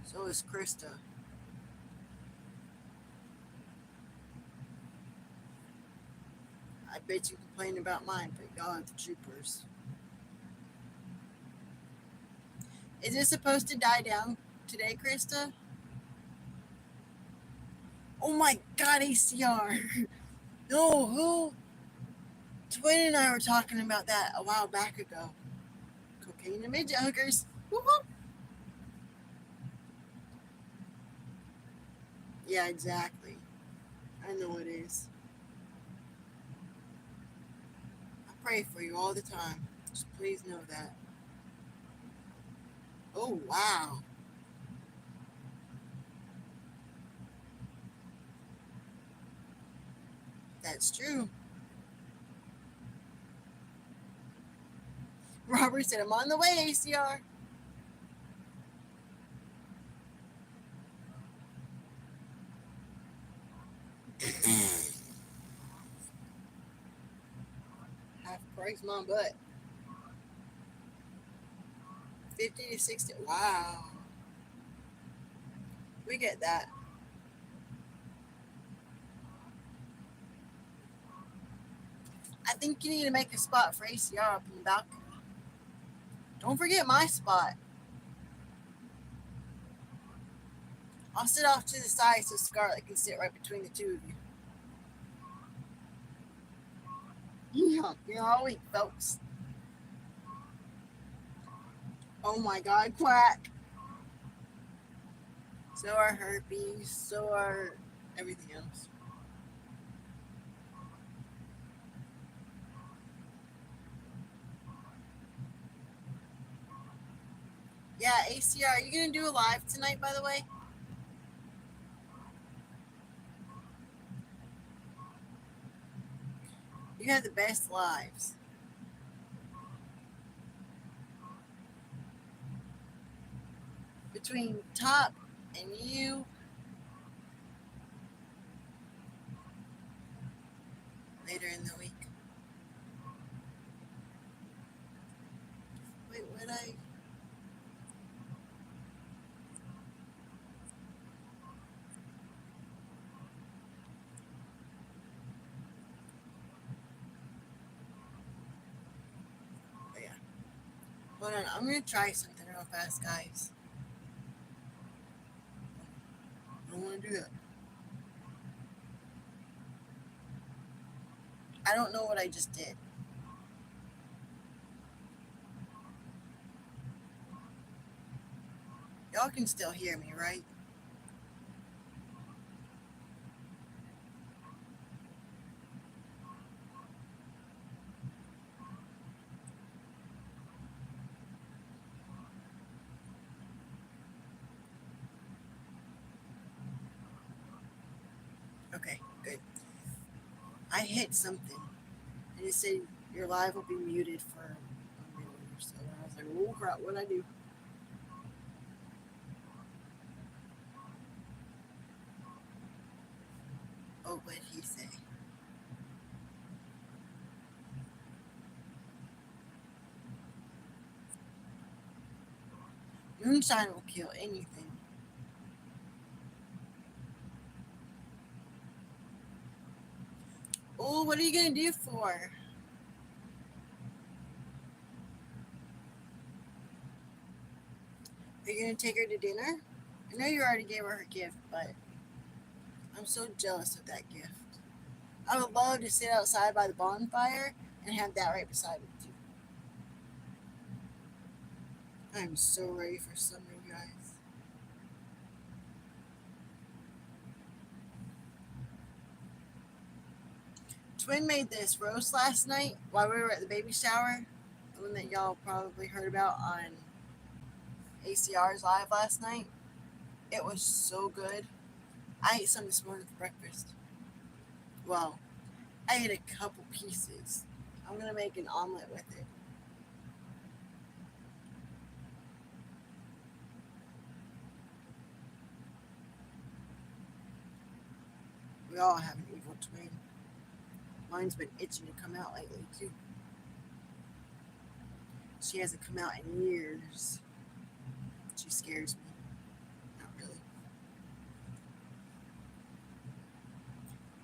So is Krista. I bet you complain about mine, but y'all are the troopers. Is it supposed to die down today, Krista? Oh my God, ACR. No, who? Twin and I were talking about that a while back ago. Cocaine and midget hookers. Woo-hoo. Yeah, exactly. I know it is. pray for you all the time. Just please know that. Oh, wow. That's true. Robert said, I'm on the way, ACR. Half price my butt. 50 to 60. Wow. We get that. I think you need to make a spot for ACR up in the balcony. Don't forget my spot. I'll sit off to the side so Scarlett can sit right between the two of you. You're all weak, folks. Oh my god, quack. So are herpes, so are everything else. Yeah, ACR, are you going to do a live tonight, by the way? You have the best lives. Between Top and you, later in the week. Wait, what I... Oh, yeah. Hold on, I'm going to try something real fast, guys. I don't want to do that. I don't know what I just did. Y'all can still hear me, right? Okay, good. I hit something, and it said your live will be muted for a minute or so. And I was like, oh crap, what'd I do? Oh, what'd he say? Moonshine will kill anything. Oh, what are you gonna do for her? Are you gonna take her to dinner? I know you already gave her her gift, but I'm so jealous of that gift. I would love to sit outside by the bonfire and have that right beside me too. I'm so ready for summer, you guys. Twin made this roast last night while we were at the baby shower. The one that y'all probably heard about on ACR's live last night. It was so good. I ate some this morning for breakfast. Well, I ate a couple pieces. I'm gonna make an omelet with it. We all have an evil twin. Mine's been itching to come out lately too. She hasn't come out in years. She scares me. Not really.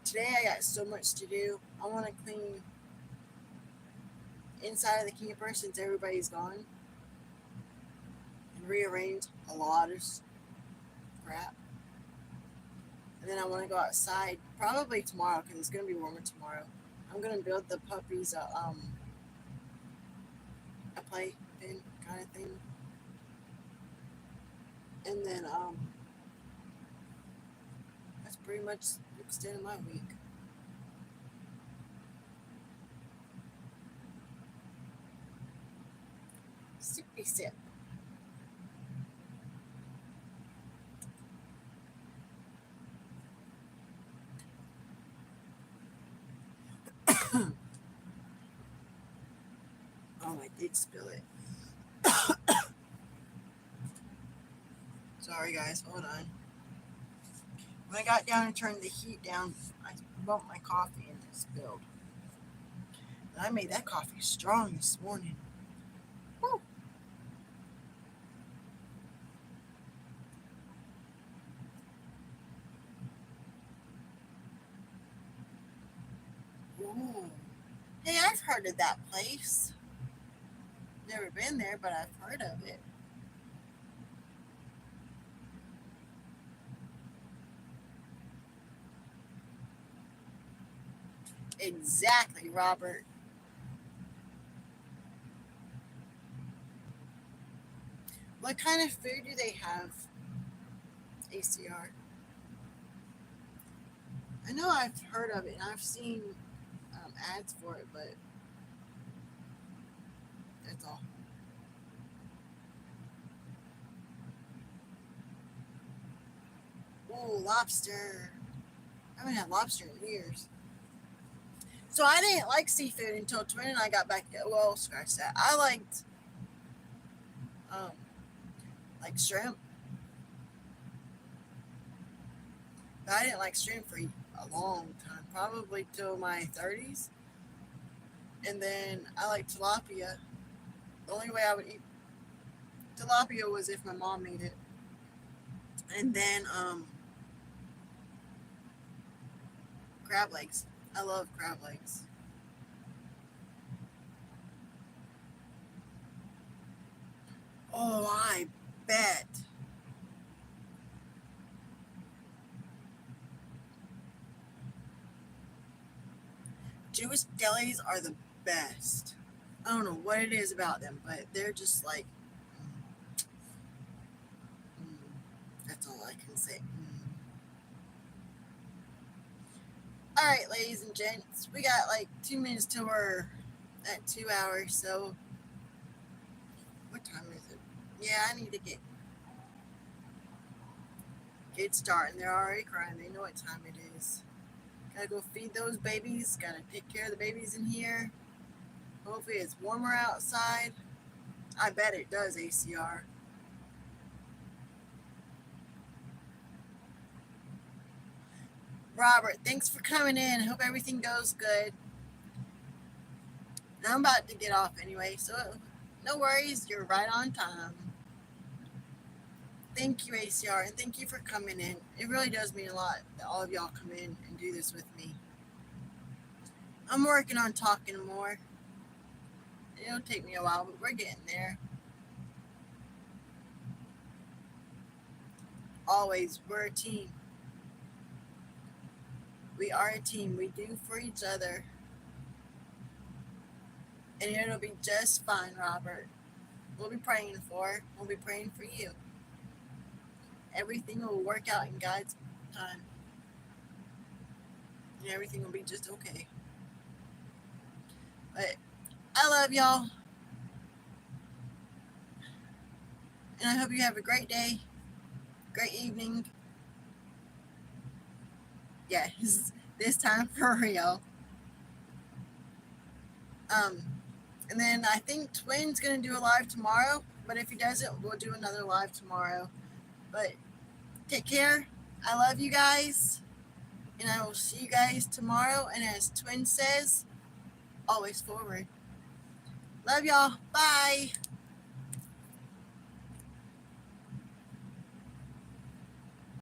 Today I got so much to do. I want to clean inside of the camper since everybody's gone and rearrange a lot of crap. And then I want to go outside probably tomorrow because it's going to be warmer tomorrow. I'm going to build the puppies a play pen kind of thing. And then that's pretty much the extent of my week. Sippy sip. Oh, I did spill it. Sorry, guys. Hold on. When I got down and turned the heat down, I bumped my coffee and it spilled. And I made that coffee strong this morning. Woo. Ooh. Hey, I've heard of that place. Never been there, but I've heard of it. Exactly, Robert. What kind of food do they have, ACR? I know I've heard of it and I've seen ads for it, but that's all. Ooh, lobster. I haven't had lobster in years. So I didn't like seafood until Twin and I got back. Well, scratch that. I liked um, like shrimp, but I didn't like shrimp for a long time, probably till my 30s. And then I like tilapia. The only way I would eat tilapia was if my mom made it. And then crab legs. I love crab legs. Oh, I bet. Jewish delis are the best. I don't know what it is about them, but they're just like, mm, that's all I can say. All right, ladies and gents, we got like 2 minutes till we're at 2 hours. So, what time is it? Yeah, I need to get started. They're already crying. They know what time it is. Gotta go feed those babies. Gotta take care of the babies in here. Hopefully, it's warmer outside. I bet it does, ACR. Robert, thanks for coming in. Hope everything goes good. And I'm about to get off anyway, so no worries. You're right on time. Thank you, ACR, and thank you for coming in. It really does mean a lot that all of y'all come in and do this with me. I'm working on talking more. It'll take me a while, but we're getting there. Always, we're a team. We are a team. We do for each other. And it'll be just fine, Robert. We'll be praying for. We'll be praying for you. Everything will work out in God's time. And everything will be just okay. But I love y'all. And I hope you have a great day, great evening. Yeah, this time for real. And then I think Twin's gonna do a live tomorrow. But if he doesn't, we'll do another live tomorrow. But take care. I love you guys. And I will see you guys tomorrow. And as Twin says, always forward. Love y'all. Bye.